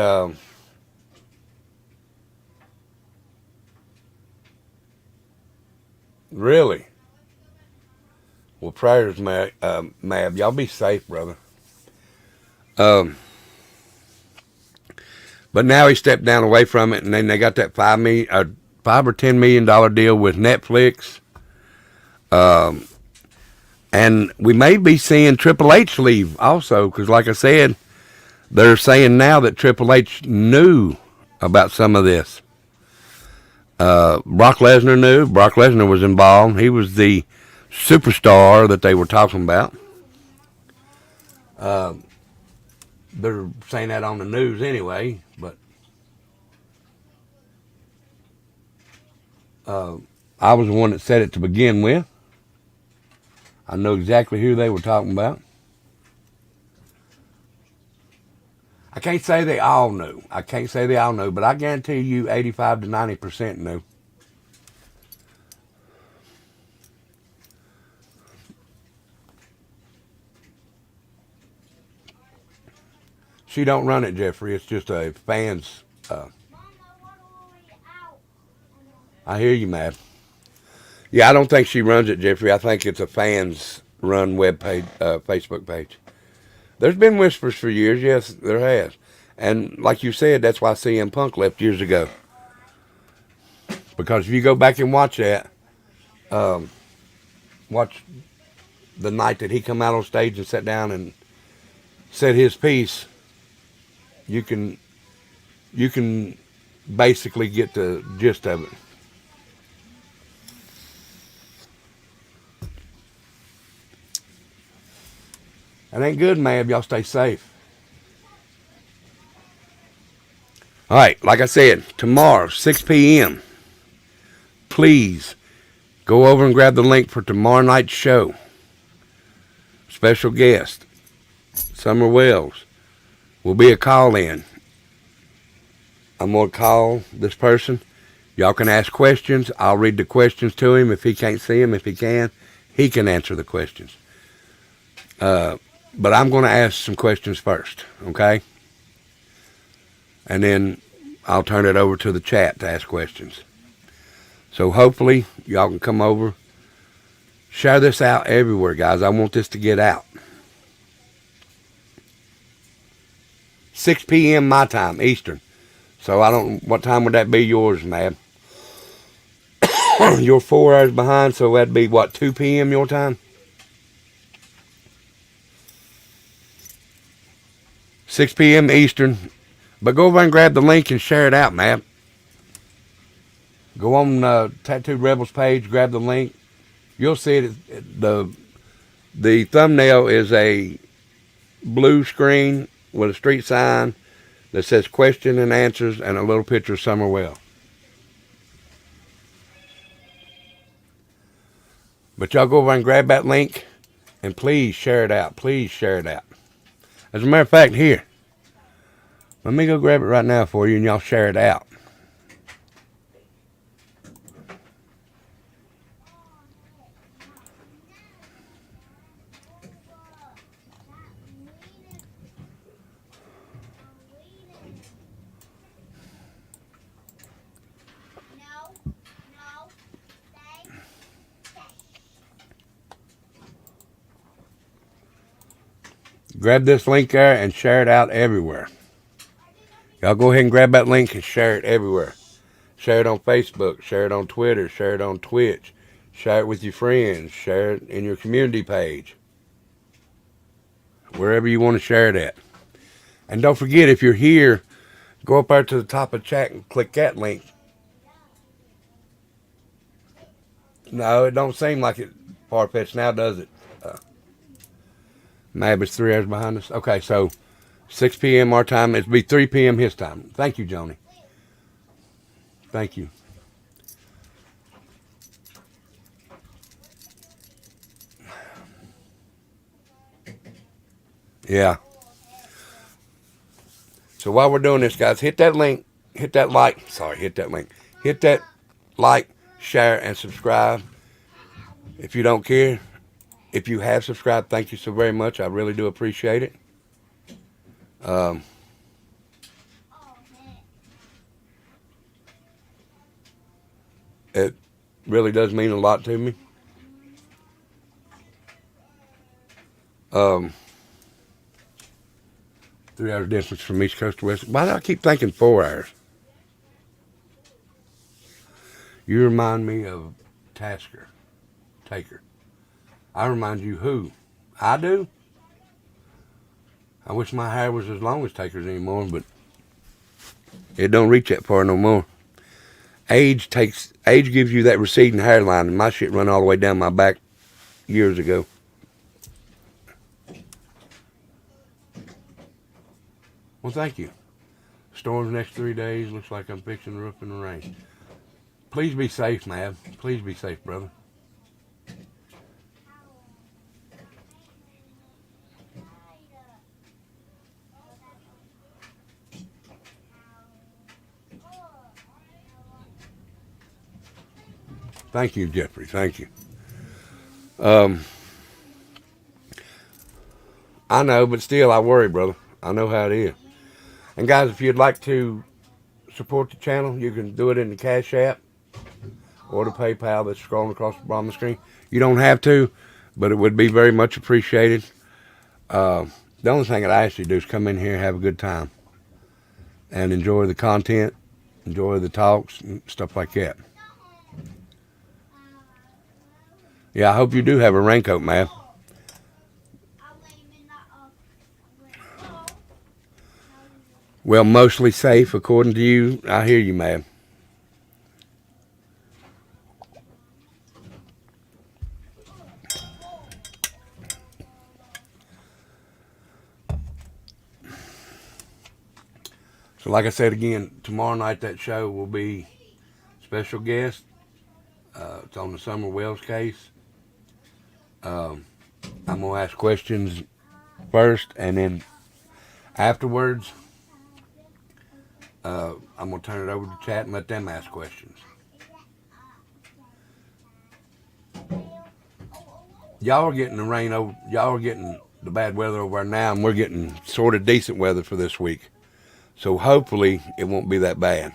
really, well, prayers, Mab. Y'all be safe, brother. But now he stepped down away from it, and then they got that $5 or $10 million deal with Netflix. And we may be seeing Triple H leave also, because like I said, they're saying now that Triple H knew about some of this. Brock Lesnar knew. Brock Lesnar was involved. He was the superstar that they were talking about. They're saying that on the news anyway, but I was the one that said it to begin with. I know exactly who they were talking about. I can't say they all knew. But I guarantee you 85 to 90% knew. She don't run it, Jeffrey. It's just a fans. I hear you, Matt. Yeah, I don't think she runs it, Jeffrey. I think it's a fans run web page, Facebook page. There's been whispers for years. Yes, there has. And like you said, that's why CM Punk left years ago. Because if you go back and watch that, watch the night that he come out on stage and sat down and said his piece, you can basically get the gist of it. That ain't good, man. Y'all stay safe. All right, like I said, tomorrow, 6 p.m., please go over and grab the link for tomorrow night's show. Special guest, Summer Wells, will be a call-in. I'm going to call this person. Y'all can ask questions. I'll read the questions to him if he can't see them. If he can, He can answer the questions. But I'm going to ask some questions first, okay? And then I'll turn it over to the chat to ask questions. So hopefully y'all can come over. Share this out everywhere, guys. I want this to get out. 6 p.m. my time, Eastern. So I don't, what time would that be yours, Mab? You're 4 hours behind, so that'd be, what, 2 p.m. your time? 6 p.m. Eastern. But go over and grab the link and share it out, Mab. Go on Tattooed Rebels page, grab the link. You'll see it. The thumbnail is a blue screen with a street sign that says question and answers and a little picture of Summer Well. But y'all go over and grab that link and please share it out. Please share it out. As a matter of fact, here, let me go grab it right now for you and y'all share it out. Grab this link there and share it out everywhere. Y'all go ahead and grab that link and share it everywhere. Share it on Facebook. Share it on Twitter. Share it on Twitch. Share it with your friends. Share it in your community page. Wherever you want to share it at. And don't forget, if you're here, go up there to the top of the chat and click that link. No, it don't seem like it far-fetched now, does it? Mab is 3 hours behind us. Okay, so 6 p.m. our time. It'll be 3 p.m. his time. Thank you, Joni. Thank you. Yeah. So while we're doing this, guys, hit that link. Hit that like. Sorry, hit that link. Hit that like, share, and subscribe. If you don't care. If you have subscribed, thank you so very much. I really do appreciate it. It really does mean a lot to me. 3 hours difference from East Coast to West. Why do I keep thinking 4 hours? You remind me of Taker. I remind you who? I do? I wish my hair was as long as Taker's anymore, but it don't reach that far no more. Age gives you that receding hairline, and my shit run all the way down my back years ago. Well, thank you. Storms next 3 days. Looks like I'm fixing the roof in the rain. Please be safe, Mab. Please be safe, brother. Thank you, Jeffrey. Thank you. I know, but still, I worry, brother. I know how it is. And guys, if you'd like to support the channel, you can do it in the Cash App or the PayPal that's scrolling across the bottom of the screen. You don't have to, but it would be very much appreciated. The only thing that I ask you to do is come in here and have a good time and enjoy the content, enjoy the talks, and stuff like that. Yeah, I hope you do have a raincoat, man. Well, mostly safe, according to you. I hear you, man. So like I said again, tomorrow night that show will be special guest. It's on the Summer Wells case. I'm going to ask questions first, and then afterwards, I'm going to turn it over to chat and let them ask questions. y'all are getting the rain over. Y'all are getting the bad weather over there now, and we're getting sort of decent weather for this week. So hopefully it won't be that bad.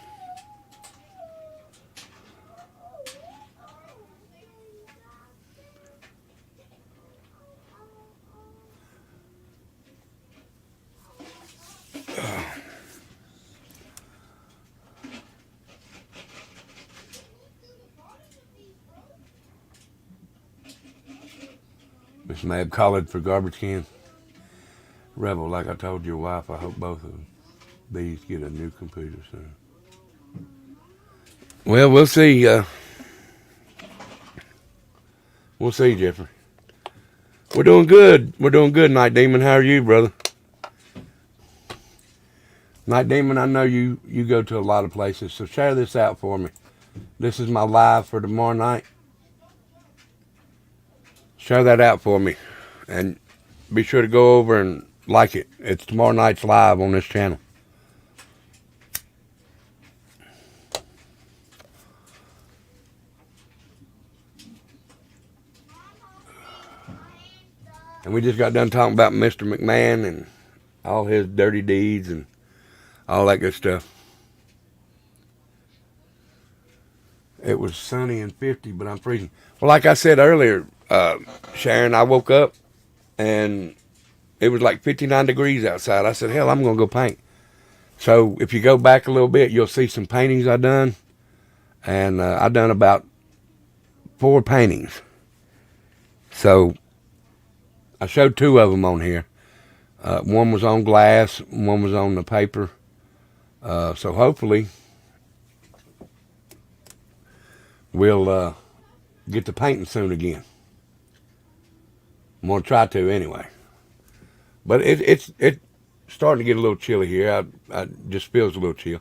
Miss Mab collared for garbage can. Rebel, like I told your wife, I hope both of these get a new computer soon. Well, we'll see. We'll see, Jeffrey. We're doing good. We're doing good, Night Demon. How are you, brother? Night Demon, I know you go to a lot of places, so share this out for me. This is my live for tomorrow night. Share that out for me. And be sure to go over and like it. It's tomorrow night's live on this channel. And we just got done talking about Mr. McMahon and all his dirty deeds and all that good stuff. It was sunny and 50, but I'm freezing. Well, like I said earlier, Sharon, I woke up and it was like 59 degrees outside. I said, hell, I'm going to go paint. So if you go back a little bit, you'll see some paintings I done. And I done about 4 paintings. So I showed 2 of them on here. One was on glass, one was on the paper. So hopefully we'll get to painting soon again. I'm going to try to anyway. But it's starting to get a little chilly here. I just feels a little chill.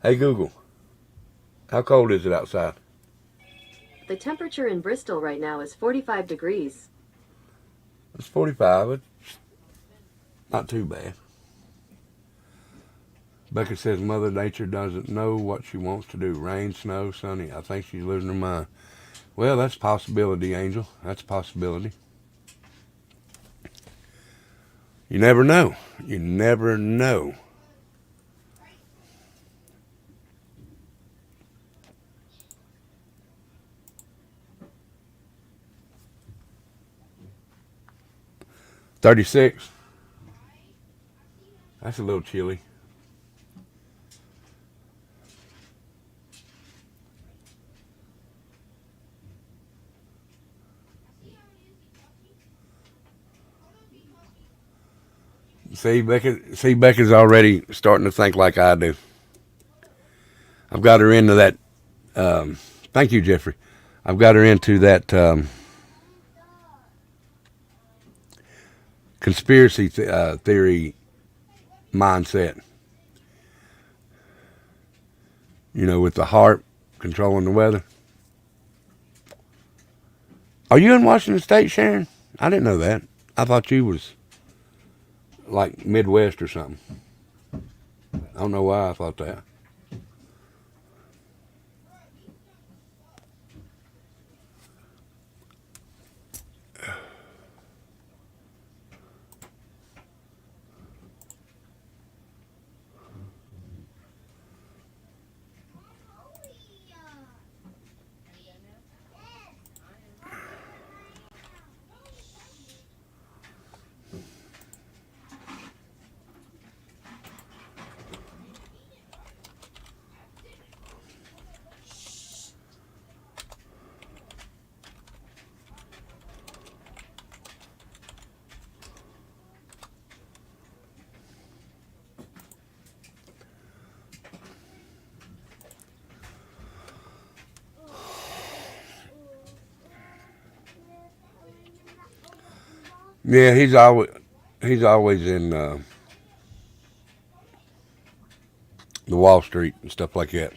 Hey, Google, how cold is it outside? The temperature in Bristol right now is 45 degrees. It's 45. It's not too bad. Becca says Mother Nature doesn't know what she wants to do. Rain, snow, sunny. I think she's losing her mind. Well, that's a possibility, Angel. That's a possibility. You never know. You never know. $36. That's a little chilly. See, Becca's already starting to think like I do. I've got her into that. Thank you, Jeffrey. I've got her into that conspiracy theory mindset. You know, with the heart controlling the weather. Are you in Washington State, Sharon? I didn't know that. I thought you was like Midwest or something. I don't know why I thought that. Yeah, he's always in the Wall Street and stuff like that.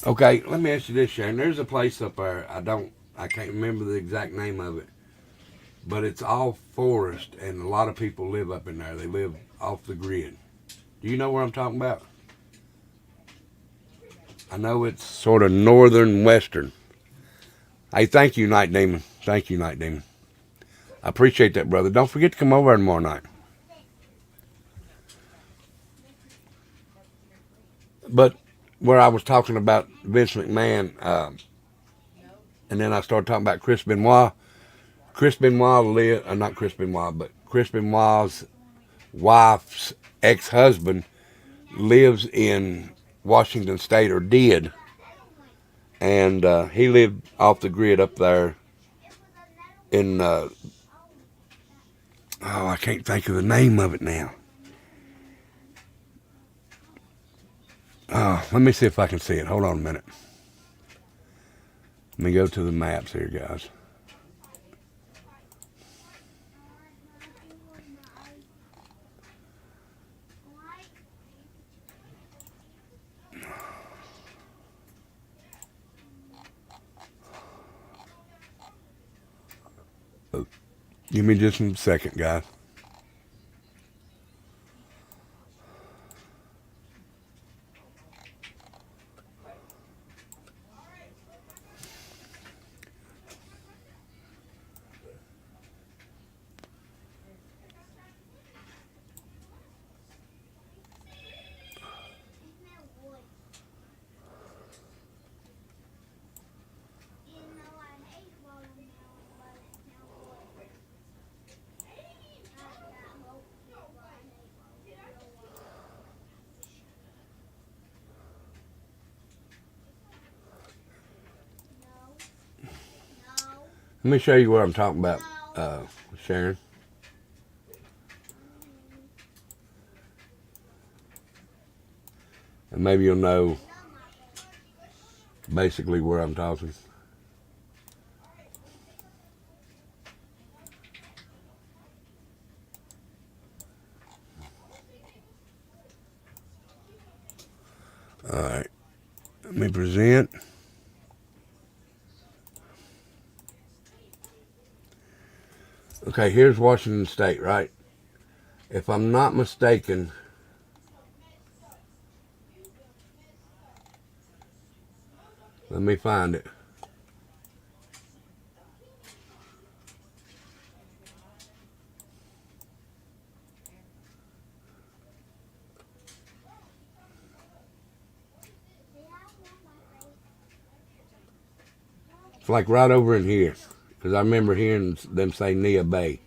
Okay, let me ask you this, Sharon. There's a place up there. I can't remember the exact name of it, but it's all forest, and a lot of people live up in there. They live off the grid. Do you know where I'm talking about? I know it's sort of northern western. Hey, thank you, Night Demon. Thank you, Night Demon. I appreciate that, brother. Don't forget to come over tomorrow night. But where I was talking about Vince McMahon, and then I started talking about Chris Benoit. Chris Benoit lived, not Chris Benoit, but Chris Benoit's wife's ex-husband lives in Washington State, or did. And he lived off the grid up there in, I can't think of the name of it now. Let me see if I can see it. Hold on a minute. Let me go to the maps here, guys. Give me just a second, guys. Let me show you what I'm talking about, Sharon. And maybe you'll know basically where I'm talking. All right. Let me present. Okay, here's Washington State, right? If I'm not mistaken, let me find it. It's like right over in here, because I remember hearing them say Nia Bay.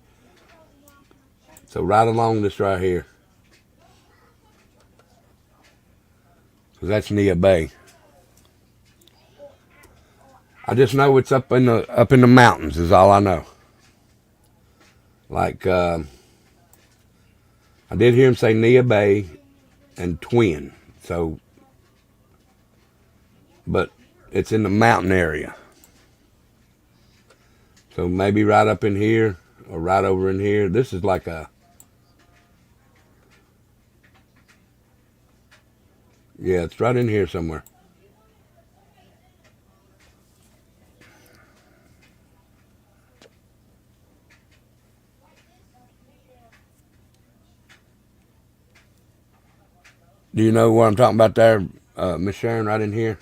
So right along this right here, because that's Nia Bay. I just know it's up in the mountains is all I know. Like I did hear him say Nia Bay and Twin. So, but it's in the mountain area. So maybe right up in here or right over in here. This is like a, yeah, it's right in here somewhere. Do you know what I'm talking about there, Miss Sharon, right in here?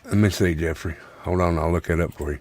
Let me see, Jeffrey. Hold on, I'll look it up for you.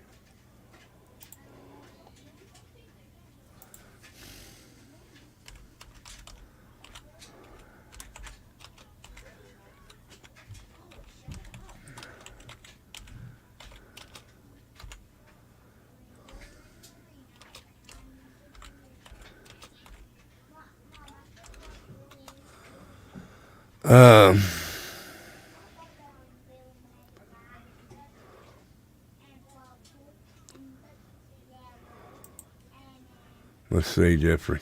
Let's see, Jeffrey.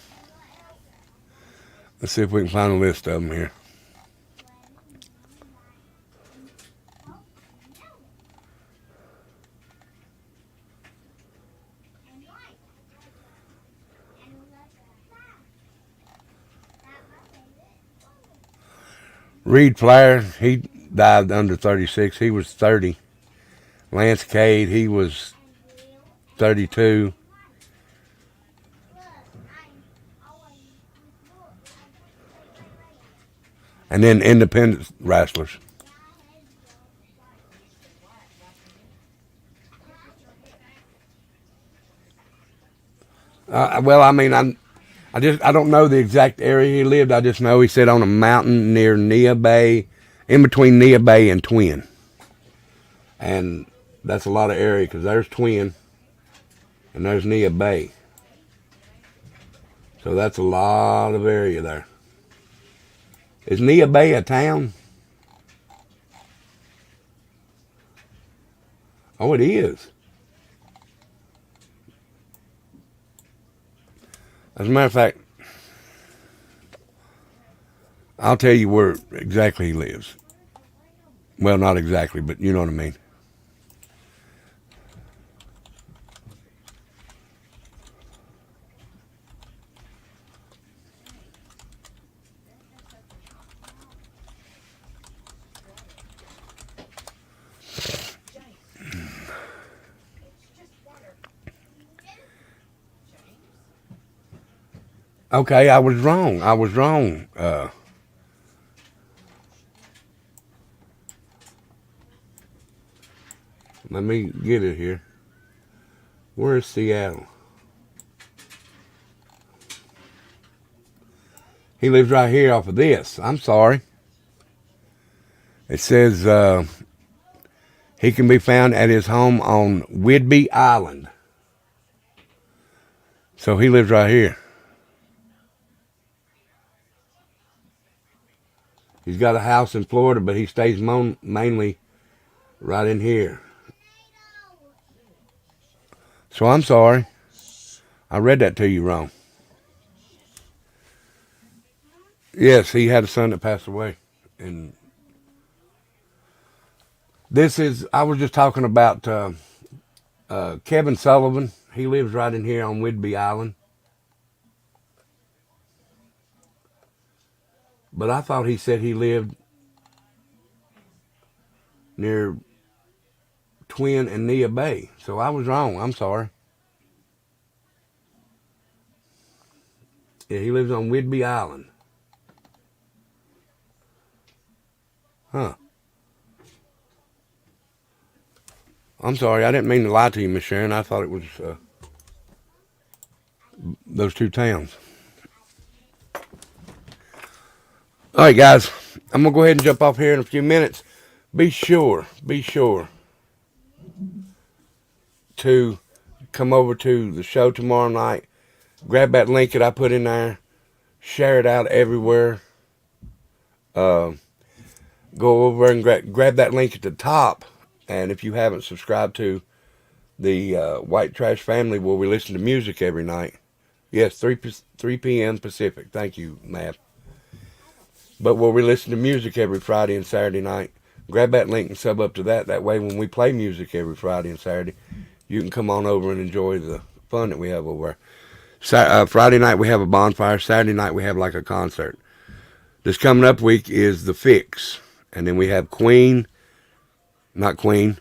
Let's see if we can find a list of them here. Reed Flair, he died under 36. He was 30. Lance Cade, he was 32. And then independent wrestlers. Well, I mean, I don't know the exact area he lived. I just know he said on a mountain near Nia Bay, in between Nia Bay and Twin. And that's a lot of area because there's Twin and there's Nia Bay. So that's a lot of area there. Is Nia Bay a town? Oh, it is. As a matter of fact, I'll tell you where exactly he lives. Well, not exactly, but you know what I mean. Okay, I was wrong. Let me get it here. Where's Seattle? He lives right here off of this. I'm sorry. It says he can be found at his home on Whidbey Island. So he lives right here. He's got a house in Florida, but he stays mainly right in here. So I'm sorry. I read that to you wrong. Yes, he had a son that passed away. And I was just talking about Kevin Sullivan. He lives right in here on Whidbey Island. But I thought he said he lived near Twin and Nia Bay. So I was wrong. I'm sorry. Yeah, he lives on Whidbey Island. Huh. I'm sorry. I didn't mean to lie to you, Miss Sharon. I thought it was those two towns. All right, guys. I'm going to go ahead and jump off here in a few minutes. Be sure to come over to the show tomorrow night. Grab that link that I put in there. Share it out everywhere. Go over and grab that link at the top. And if you haven't subscribed to the White Trash Family, where we listen to music every night. Yes, 3 p.m. Pacific. Thank you, Matt. But where we listen to music every Friday and Saturday night, grab that link and sub up to that. That way, when we play music every Friday and Saturday, you can come on over and enjoy the fun that we have over there. Friday night, we have a bonfire. Saturday night, we have like a concert. This coming up week is The Fix. And then we have not Queen.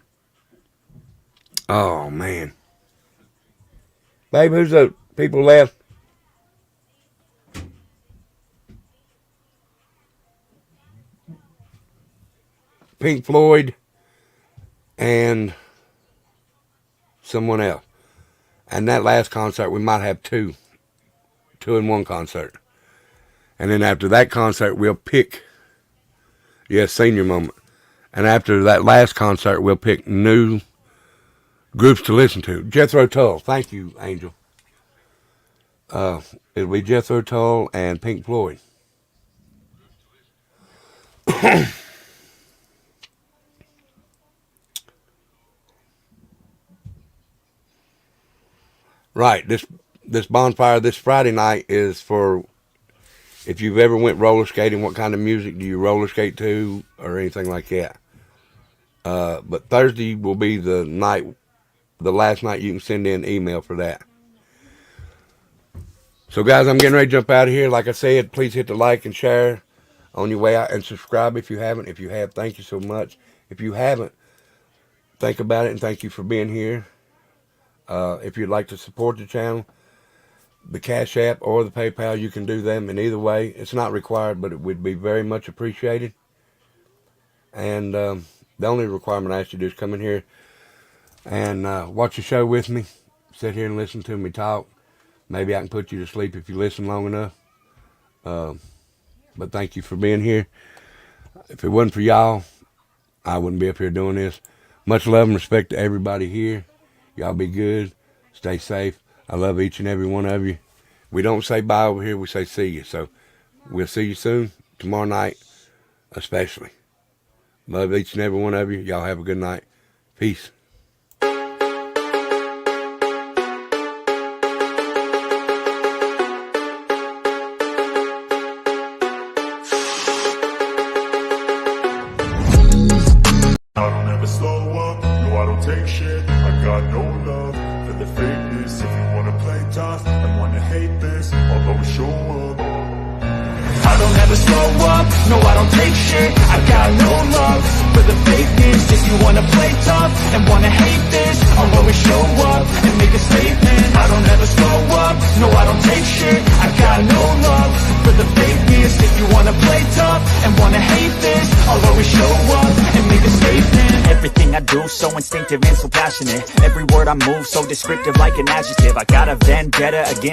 Oh, man. Babe, who's the people left? Pink Floyd and someone else. And that last concert, we might have two in one concert. And then after that concert, we'll pick, senior moment. And after that last concert, we'll pick new groups to listen to. Jethro Tull. Thank you, Angel. It'll be Jethro Tull and Pink Floyd. Right. This bonfire this Friday night is for, if you've ever went roller skating, what kind of music do you roller skate to or anything like that? But Thursday will be the last night you can send in email for that. So guys, I'm getting ready to jump out of here. Like I said, please hit the like and share on your way out, and subscribe if you haven't. If you have, thank you so much. If you haven't, think about it and thank you for being here. If you'd like to support the channel, the Cash App or the PayPal. You can do them in either way. It's not required, but it would be very much appreciated. And the only requirement I ask you to do is come in here and watch the show with me. Sit here and listen to me talk. Maybe I can put you to sleep if you listen long enough. But thank you for being here. If it wasn't for y'all, I wouldn't be up here doing this. Much love and respect to everybody here. Y'all be good. Stay safe. I love each and every one of you. We don't say bye over here. We say see you. So we'll see you soon. Tomorrow night especially. Love each and every one of you. Y'all have a good night. Peace. I don't ever slow up, no I don't take shit. I got no love for the fakeness. If you wanna play tough and wanna hate this, I'll always show up. I don't ever slow up, no I don't take shit. I got no love for the fakeness. If you wanna play tough and wanna hate this, I'll always show up and make a statement. I don't ever slow up, no I don't take shit. I got no love for the fakeness. If you wanna play tough and wanna hate this, I'll always show up and make a statement. Everything I do so instinctive and so passionate. Every word I move so descriptive like an adjective. I got a vendetta against